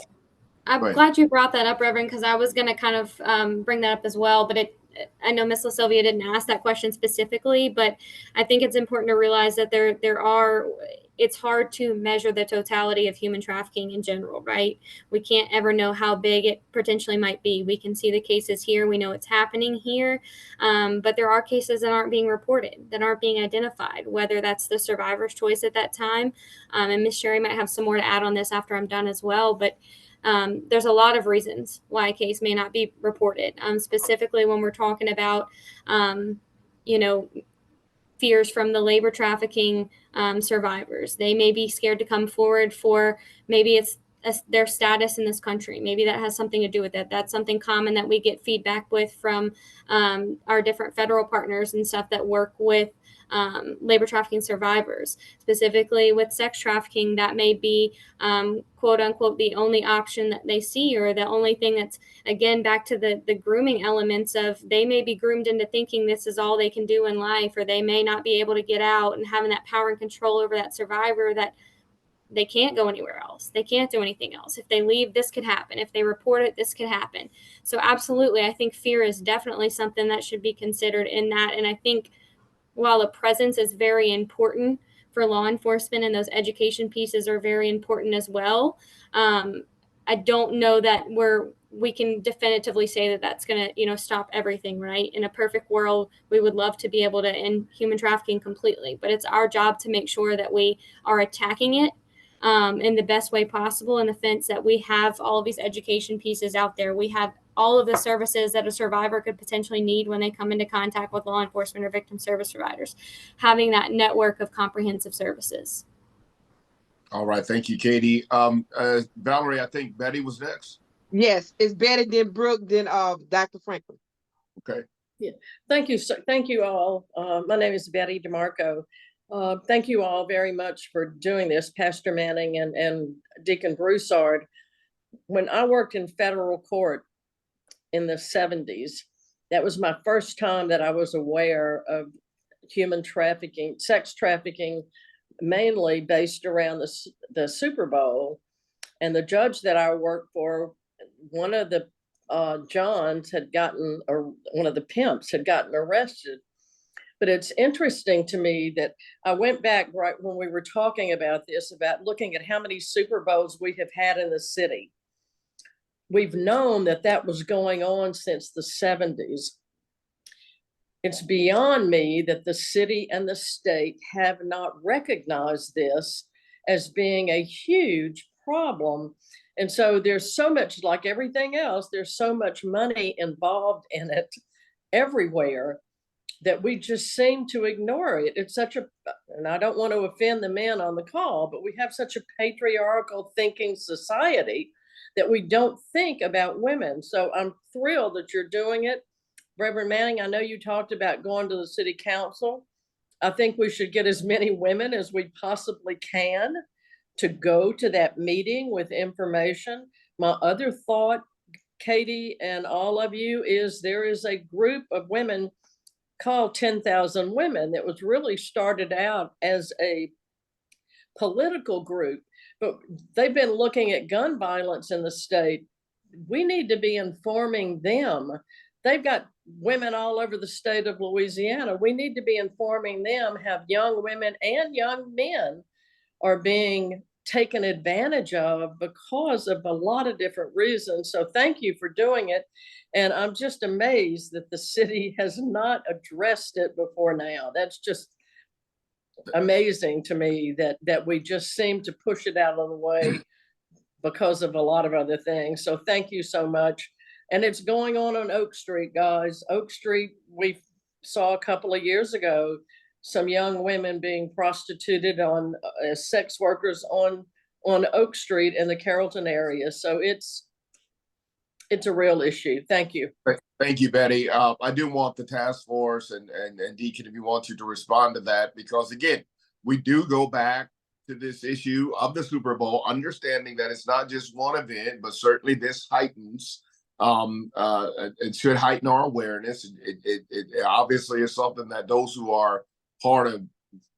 I'm glad you brought that up, Reverend, because I was going to kind of bring that up as well. But I know Miss LaSylvia didn't ask that question specifically, but I think it's important to realize that it's hard to measure the totality of human trafficking in general, right? We can't ever know how big it potentially might be. We can see the cases here. We know it's happening here. But there are cases that aren't being reported, that aren't being identified, whether that's the survivor's choice at that time. And Miss Sheri might have some more to add on this after I'm done as well. But there's a lot of reasons why a case may not be reported, specifically when we're talking about, fears from the labor trafficking survivors. They may be scared to come forward for maybe it's their status in this country. Maybe that has something to do with it. That's something common that we get feedback with from our different federal partners and stuff that work with labor trafficking survivors. Specifically with sex trafficking, that may be quote unquote the only option that they see, or the only thing that's, again, back to the grooming elements of they may be groomed into thinking this is all they can do in life, or they may not be able to get out, and having that power and control over that survivor that they can't go anywhere else. They can't do anything else. If they leave, this could happen. If they report it, this could happen. So absolutely, I think fear is definitely something that should be considered in that. And I think while a presence is very important for law enforcement, and those education pieces are very important as well, I don't know that we can definitively say that that's going to, stop everything, right? In a perfect world, we would love to be able to end human trafficking completely, but it's our job to make sure that we are attacking it in the best way possible, in the sense that we have all of these education pieces out there. We have all of the services that a survivor could potentially need when they come into contact with law enforcement or victim service providers, having that network of comprehensive services. All right. Thank you, Katie. Valerie, I think Betty was next. Yes, it's Betty, then Brooke, then Dr. Franklin. Okay. Yeah. Thank you. Thank you all. My name is Betty DeMarco. Thank you all very much for doing this, Pastor Manning and Deacon Broussard. When I worked in federal court in the 70s, that was my first time that I was aware of human trafficking, sex trafficking, mainly based around the Super Bowl. And the judge that I worked for, one of the Johns had gotten, or one of the pimps had gotten arrested. But it's interesting to me that I went back right when we were talking about this, about looking at how many Super Bowls we have had in the city. We've known that was going on since the 70s. It's beyond me that the city and the state have not recognized this as being a huge problem. And so there's so much, like everything else, there's so much money involved in it everywhere that we just seem to ignore it. It's such and I don't want to offend the men on the call, but we have such a patriarchal thinking society that we don't think about women. So I'm thrilled that you're doing it. Reverend Manning, I know you talked about going to the city council. I think we should get as many women as we possibly can to go to that meeting with information. My other thought, Katie and all of you, is there is a group of women called 10,000 Women that was really started out as a political group, but they've been looking at gun violence in the state. We need to be informing them. They've got women all over the state of Louisiana. We need to be informing them how young women and young men are being taken advantage of because of a lot of different reasons. So thank you for doing it. And I'm just amazed that the city has not addressed it before now. That's just amazing to me that we just seem to push it out of the way because of a lot of other things. So thank you so much. And it's going on Oak Street, guys. Oak Street, we saw a couple of years ago, some young women being prostituted on as sex workers on Oak Street in the Carrollton area. So it's a real issue. Thank you. Thank you, Betty. I do want the task force and Deacon, if you want you to respond to that, because again, we do go back to this issue of the Super Bowl, understanding that it's not just one event, but certainly this heightens. It should heighten our awareness. It obviously is something that those who are part of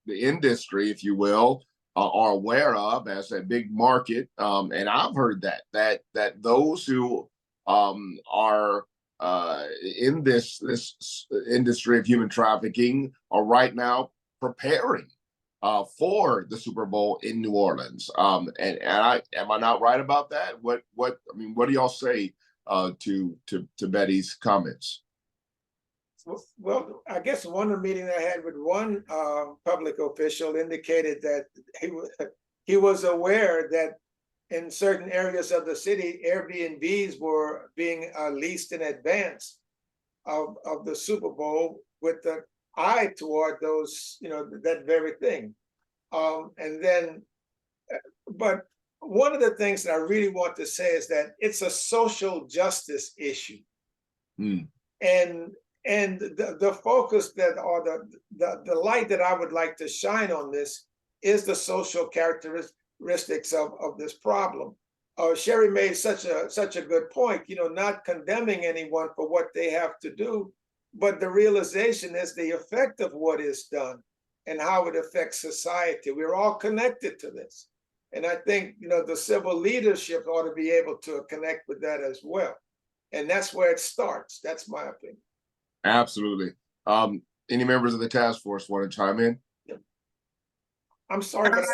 the industry, if you will, are aware of as a big market. And I've heard that those who are in this industry of human trafficking are right now preparing for the Super Bowl in New Orleans. And am I not right about that? What do y'all say to Betty's comments? Well, I guess one of the meetings I had with one public official indicated that he was aware that in certain areas of the city, Airbnbs were being leased in advance of the Super Bowl with the eye toward those, that very thing. But one of the things that I really want to say is that it's a social justice issue. And the focus that, or the light that I would like to shine on this is the social characteristics of this problem. Sheri made such a good point, not condemning anyone for what they have to do, but the realization is the effect of what is done and how it affects society. We're all connected to this. And I think, the civil leadership ought to be able to connect with that as well. And that's where it starts. That's my opinion. Absolutely. Any members of the task force want to chime in? Yeah. I'm sorry, but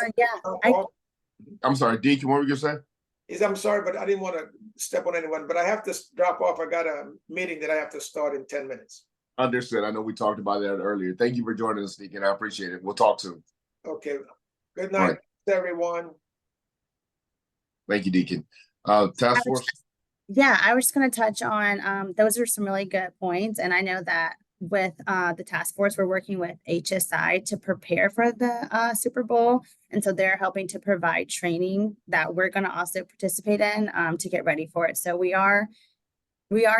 I'm sorry, Deacon, what were you gonna say? I'm sorry, but I didn't want to step on anyone, but I have to drop off. I got a meeting that I have to start in 10 minutes. Understood. I know we talked about that earlier. Thank you for joining us, Deacon. I appreciate it. We'll talk soon. Okay. Good night, everyone. Thank you, Deacon. Task force. Yeah, I was just going to touch on, those are some really good points. And I know that with the task force, we're working with HSI to prepare for the Super Bowl. And so they're helping to provide training that we're going to also participate in to get ready for it. So we are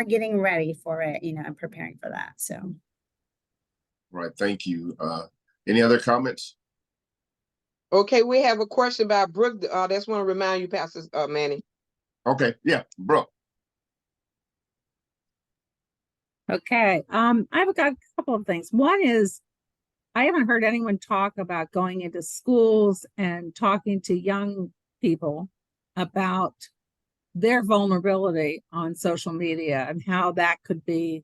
getting ready for it, and preparing for that. So. Right. Thank you. Any other comments? Okay, we have a question by Brooke. That's want to remind you, Pastor Manny. Okay. Yeah, Brooke. Okay. I've got a couple of things. One is I haven't heard anyone talk about going into schools and talking to young people about their vulnerability on social media and how this could be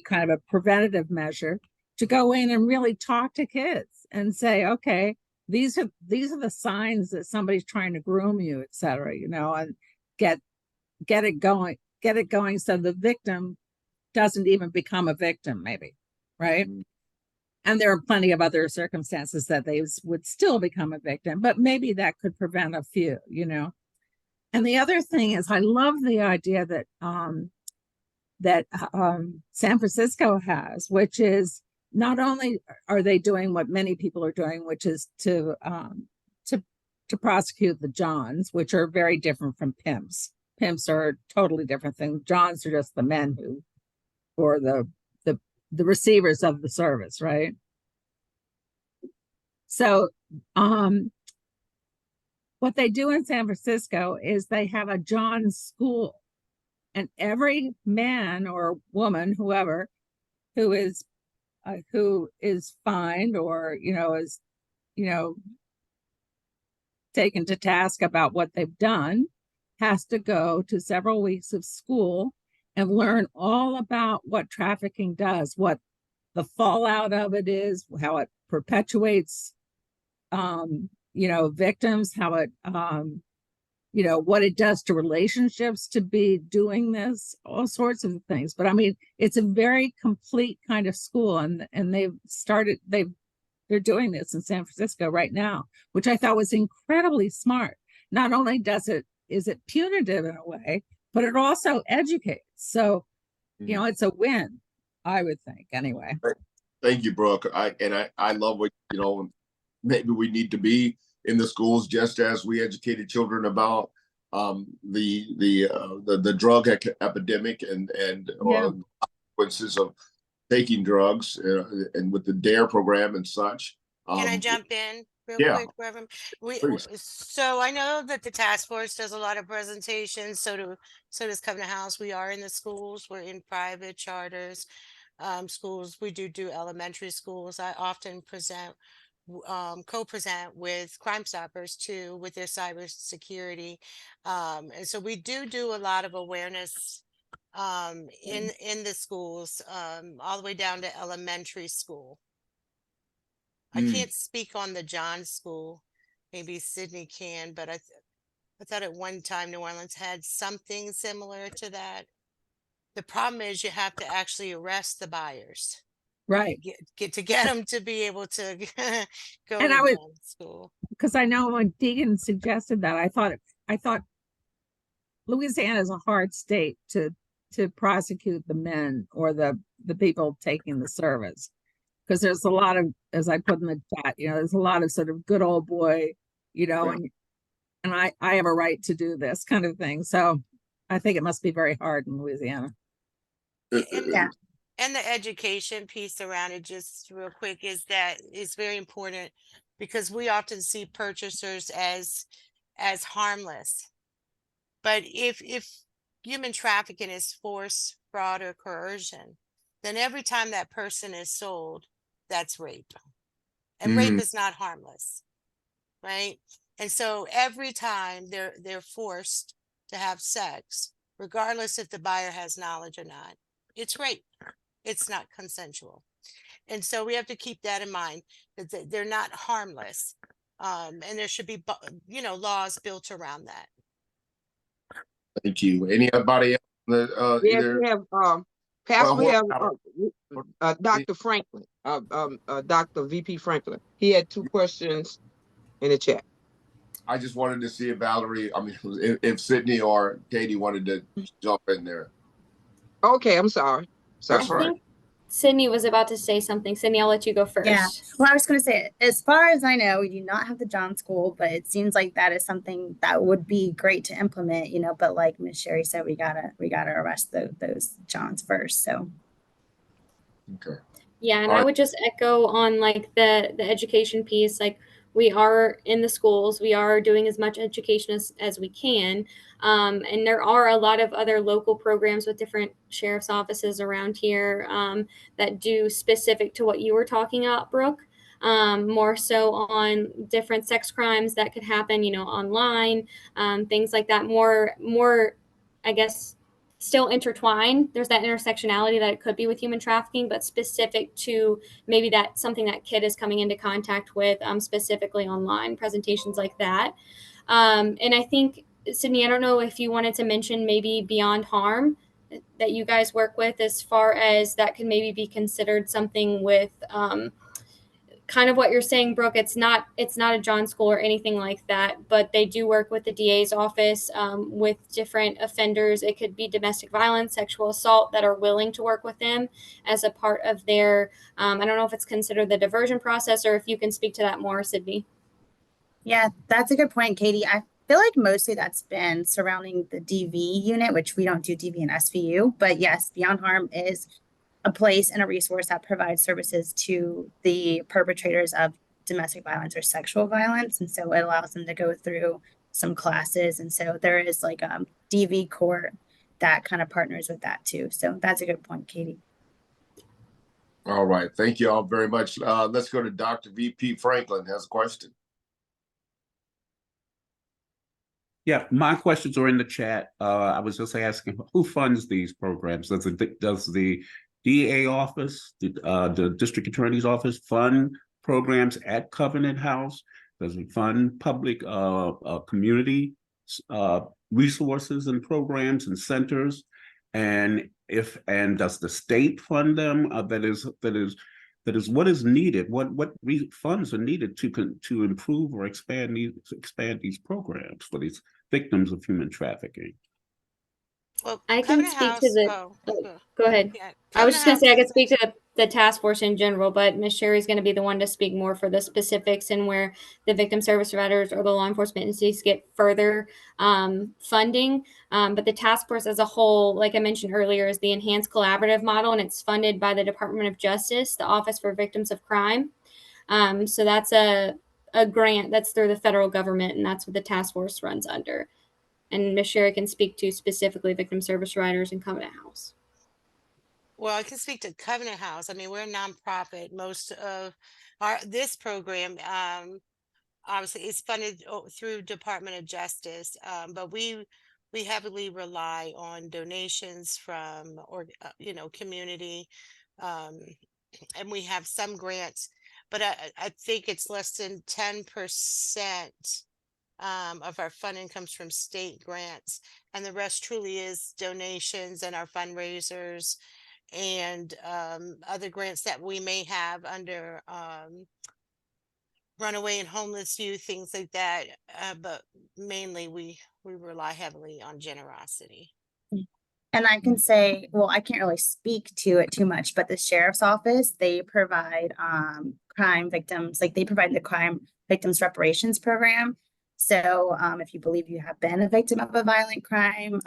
kind of a preventative measure to go in and really talk to kids and say, okay, these are the signs that somebody's trying to groom you, et cetera, and get it going so the victim doesn't even become a victim, maybe, right? And there are plenty of other circumstances that they would still become a victim, but maybe that could prevent a few, And the other thing is, I love the idea that San Francisco has, which is not only are they doing what many people are doing, which is to prosecute the Johns, which are very different from pimps. Pimps are a totally different thing. Johns are just the men who or the receivers of the service, right? So what they do in San Francisco is they have a John school, and every man or woman, whoever, who is fined or is taken to task about what they've done has to go to several weeks of school and learn all about what trafficking does, what the fallout of it is, how it perpetuates, victims, how it, what it does to relationships to be doing this, all sorts of things. But I mean, it's a very complete kind of school, and they're doing this in San Francisco right now, which I thought was incredibly smart. Not only is it punitive in a way, but it also educates. So, it's a win, I would think, anyway. Thank you, Brooke. I love what, maybe we need to be in the schools just as we educated children about the drug epidemic and Yeah. consequences of taking drugs and with the DARE program and such. Can I jump in real yeah, quick, Reverend? please. So I know that the task force does a lot of presentations. So does Covenant House. We are in the schools. We're in private charters, schools. We do elementary schools. I often co-present with Crime Stoppers too, with their cybersecurity. And so we do a lot of awareness in the schools, all the way down to elementary school. I can't speak on the John School. Maybe Sydney can, but I thought at one time New Orleans had something similar to that. The problem is you have to actually arrest the buyers. Right. Get them to be able to go And to I would, John School. because I know when Deegan suggested that, I thought Louisiana is a hard state to prosecute the men or the people taking the service. Because there's a lot of, as I put in the chat, there's a lot of sort of good old boy, Yeah. and I have a right to do this kind of thing. So I think it must be very hard in Louisiana. And the education piece around it, just real quick, is that it's very important because we often see purchasers as harmless. But if human trafficking is force, fraud, or coercion, then every time that person is sold, that's rape. And rape is not harmless, right? And so every time they're forced to have sex, regardless if the buyer has knowledge or not, it's rape. It's not consensual. And so we have to keep that in mind, that they're not harmless. And there should be, laws built around that. Thank you. Anybody else? Yes, Either we have Pastor, we have Dr. Dr. Franklin, Dr. VP Franklin. He had two questions in the chat. I just wanted to see if Valerie, if Sydney or Katie wanted to jump in there. Okay, I'm sorry. That's I right. think Sydney was about to say something. Sydney, I'll let you go first. Yeah. Well, I was going to say, as far as I know, we do not have the John School, but it seems like that is something that would be great to implement, but like Ms. Sheri said, we gotta arrest those Johns first. So. Okay. Yeah, and All I right. would just echo on like the education piece. Like, we are in the schools, we are doing as much education as we can. And there are a lot of other local programs with different sheriff's offices around here that do specific to what you were talking about, Brooke. More so on different sex crimes that could happen, online, things like that. More, I guess, still intertwined. There's that intersectionality that it could be with human trafficking, but specific to maybe that something that kid is coming into contact with, specifically online, presentations like that. And I think, Sydney, I don't know if you wanted to mention maybe Beyond Harm that you guys work with, as far as that can maybe be considered something with kind of what you're saying, Brooke. It's not a John School or anything like that, but they do work with the DA's office with different offenders. It could be domestic violence, sexual assault, that are willing to work with them as a part of their, I don't know if it's considered the diversion process, or if you can speak to that more, Sydney. Yeah, that's a good point, Katie. I feel like mostly that's been surrounding the DV unit, which we don't do DV and SVU, but yes, Beyond Harm is a place and a resource that provides services to the perpetrators of domestic violence or sexual violence. And so it allows them to go through some classes. And so there is like a DV court that kind of partners with that too. So that's a good point, Katie. All right. Thank you all very much. Let's go to Dr. VP Franklin has a question. Yeah, my questions are in the chat. I was just asking, who funds these programs? Does the DA office, the district attorney's office, fund programs at Covenant House? Does it fund public community resources and programs and centers? And does the state fund them? That is what is needed. What funds are needed to improve or expand these programs for these victims of human trafficking? Well, I can Covenant speak House, to the. Go ahead. yeah, I was just going to say I could speak to the task force in general, but Ms. Sheri is going to be the one to speak more for the specifics and where the victim service providers or the law enforcement entities get further funding. But the task force as a whole, like I mentioned earlier, is the enhanced collaborative model, and it's funded by the Department of Justice, the Office for Victims of Crime. So that's a grant that's through the federal government, and that's what the task force runs under. And Ms. Sheri can speak to specifically victim service providers and Covenant House. Well, I can speak to Covenant House. I mean, we're a nonprofit. Most of this program, obviously, is funded through Department of Justice, but we heavily rely on donations from community, and we have some grants, but I think it's less than 10% of our funding comes from state grants, and the rest truly is donations and our fundraisers and other grants that we may have under runaway and homeless youth, things like that. But mainly we rely heavily on generosity. And I can say, well, I can't really speak to it too much, but the sheriff's office, they provide crime victims, like they provide the crime victims reparations program. So if you believe you have been a victim of a violent crime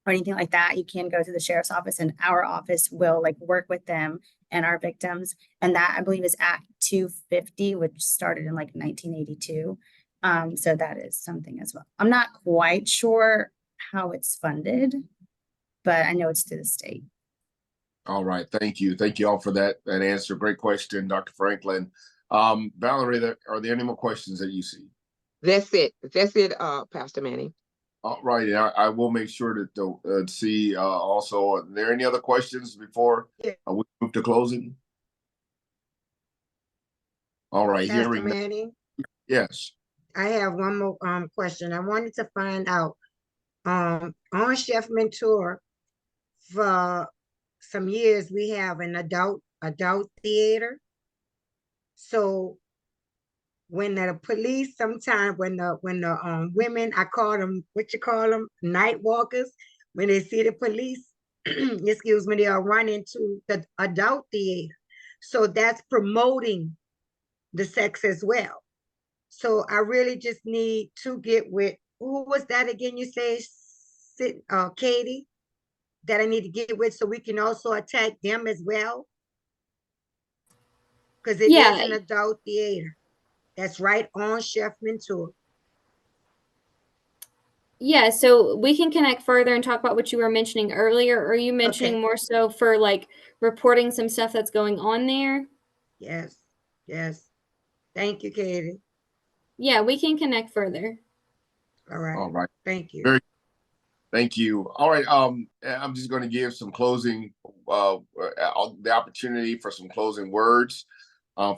or anything like that, you can go to the sheriff's office, and our office will like work with them and our victims. And that, I believe, is Act 250, which started in like 1982. So that is something as well. I'm not quite sure how it's funded, but I know it's to the state. All right. Thank you. Thank you all for that answer. Great question, Dr. Franklin. Valerie, are there any more questions that you see? That's it. That's it, Pastor Manning. All right. And I will make sure to see also, are there any other questions before we move to closing? All right. Pastor Hearing. Manning, Yes. I have one more question. I wanted to find out on Chef Mentor, for some years we have an adult theater. So when the police, sometimes when the women, I call them, what you call them, night walkers, when they see the police, excuse me, they'll run into the adult theater. So that's promoting the sex as well. So I really just need to get with, who was that again? You say, Katie, that I need to get with so we can also attack them as well? Because it is an adult theater. That's right on Chef Mentor. Yeah, so we can connect further and talk about what you were mentioning earlier. Or are you mentioning more so for like reporting some stuff that's going on there? Yes, yes. Thank you, Katie. Yeah, we can connect further. All right. All right. Thank you. Thank you. All right. I'm just going to give some closing, the opportunity for some closing words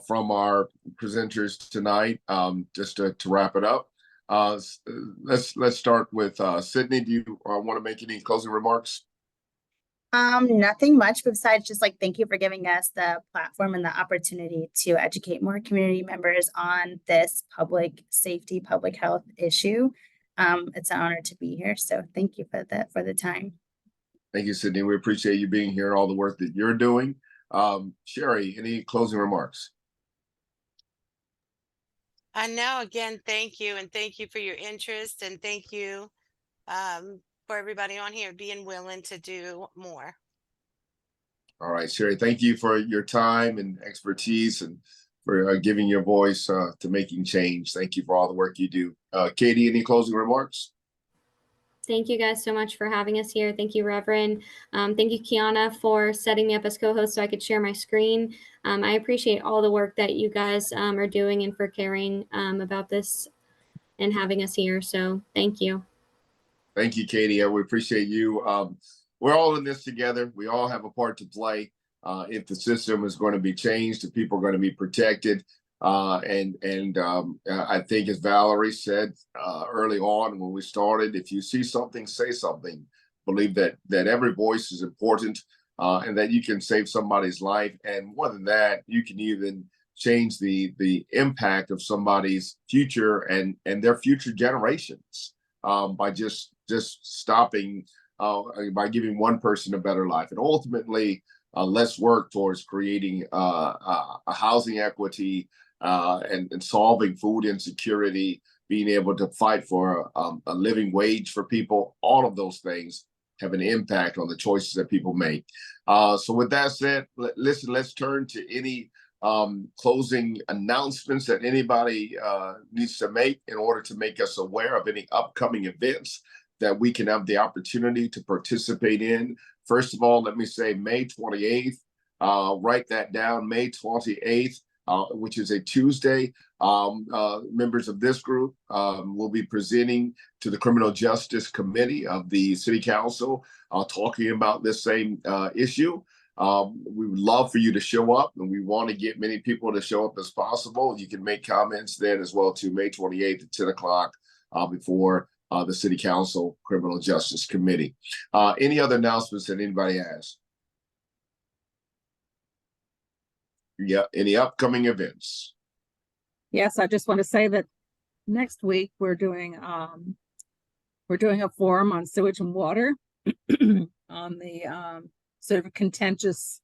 from our presenters tonight, just to wrap it up. Let's start with Sydney. Do you want to make any closing remarks? Nothing much besides just like, thank you for giving us the platform and the opportunity to educate more community members on this public safety, public health issue. It's an honor to be here. So thank you for the time. Thank you, Sydney. We appreciate you being here and all the work that you're doing. Sheri, any closing remarks? No, again, thank you. And thank you for your interest. And thank you for everybody on here being willing to do more. All right, Sheri, thank you for your time and expertise and for giving your voice to making change. Thank you for all the work you do. Katie, any closing remarks? Thank you guys so much for having us here. Thank you, Reverend. Thank you, Kiana, for setting me up as co-host so I could share my screen. I appreciate all the work that you guys are doing and for caring about this and having us here. So thank you. Thank you, Katie. We appreciate you. We're all in this together. We all have a part to play. If the system is going to be changed, if people are going to be protected. I think, as Valerie said early on when we started, if you see something, say something. Believe that every voice is important and that you can save somebody's life. And more than that, you can even change the impact of somebody's future and their future generations by just stopping, by giving one person a better life. And ultimately, let's work towards creating a housing equity and solving food insecurity, being able to fight for a living wage for people. All of those things have an impact on the choices that people make. So with that said, let's turn to any closing announcements that anybody needs to make in order to make us aware of any upcoming events that we can have the opportunity to participate in. First of all, let me say May 28th, write that down, May 28th, which is a Tuesday. Members of this group will be presenting to the Criminal Justice Committee of the City Council, talking about this same issue. We would love for you to show up, and we want to get many people to show up as possible. You can make comments then as well to May 28th at 10 o'clock before the City Council Criminal Justice Committee. Any other announcements that anybody has? Yeah, any upcoming events? Yes, I just want to say that next week we're doing a forum on sewage and water on the sort of contentious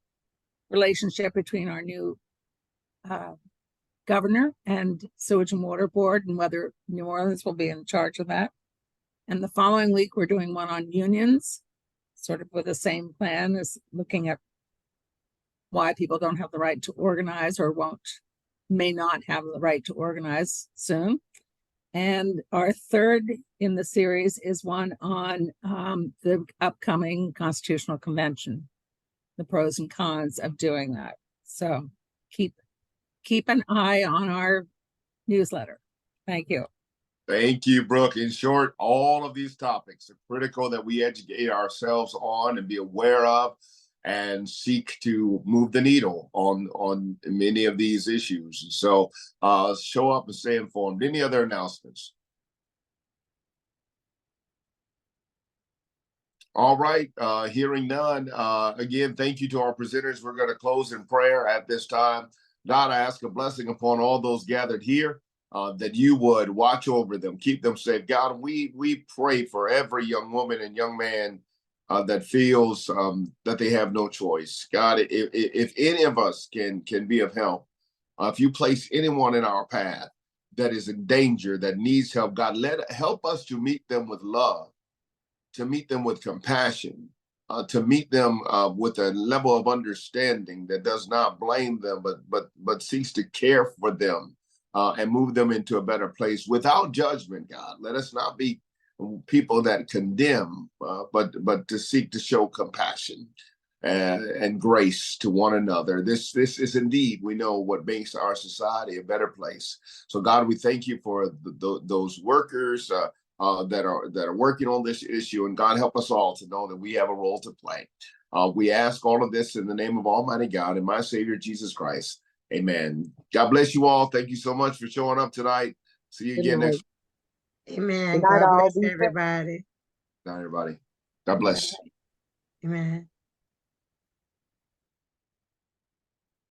relationship between our new governor and Sewage and Water Board, and whether New Orleans will be in charge of that. And the following week, we're doing one on unions, sort of with the same plan as looking at why people don't have the right to organize or may not have the right to organize soon. And our third in the series is one on the upcoming Constitutional Convention, the pros and cons of doing that. So keep an eye on our newsletter. Thank you. Thank you, Brooke. In short, all of these topics are critical that we educate ourselves on and be aware of and seek to move the needle on many of these issues. So show up and stay informed. Any other announcements? All right, hearing none. Again, thank you to our presenters. We're going to close in prayer at this time. God, I ask a blessing upon all those gathered here, that you would watch over them, keep them safe. God, we pray for every young woman and young man that feels that they have no choice. God, if any of us can be of help, if you place anyone in our path that is in danger, that needs help, God, help us to meet them with love, to meet them with compassion, to meet them with a level of understanding that does not blame them, but seeks to care for them and move them into a better place without judgment. God, let us not be people that condemn, but to seek to show compassion and grace to one another. This is indeed, we know, what makes our society a better place. So God, we thank you for those workers that are working on this issue, and God, help us all to know that we have a role to play. We ask all of this in the name of Almighty God and my Savior Jesus Christ. Amen. God bless you all. Thank you so much for showing up tonight. See you again next week. Amen. Good night, God all. bless Be safe. everybody. Good night, everybody. God bless. Amen.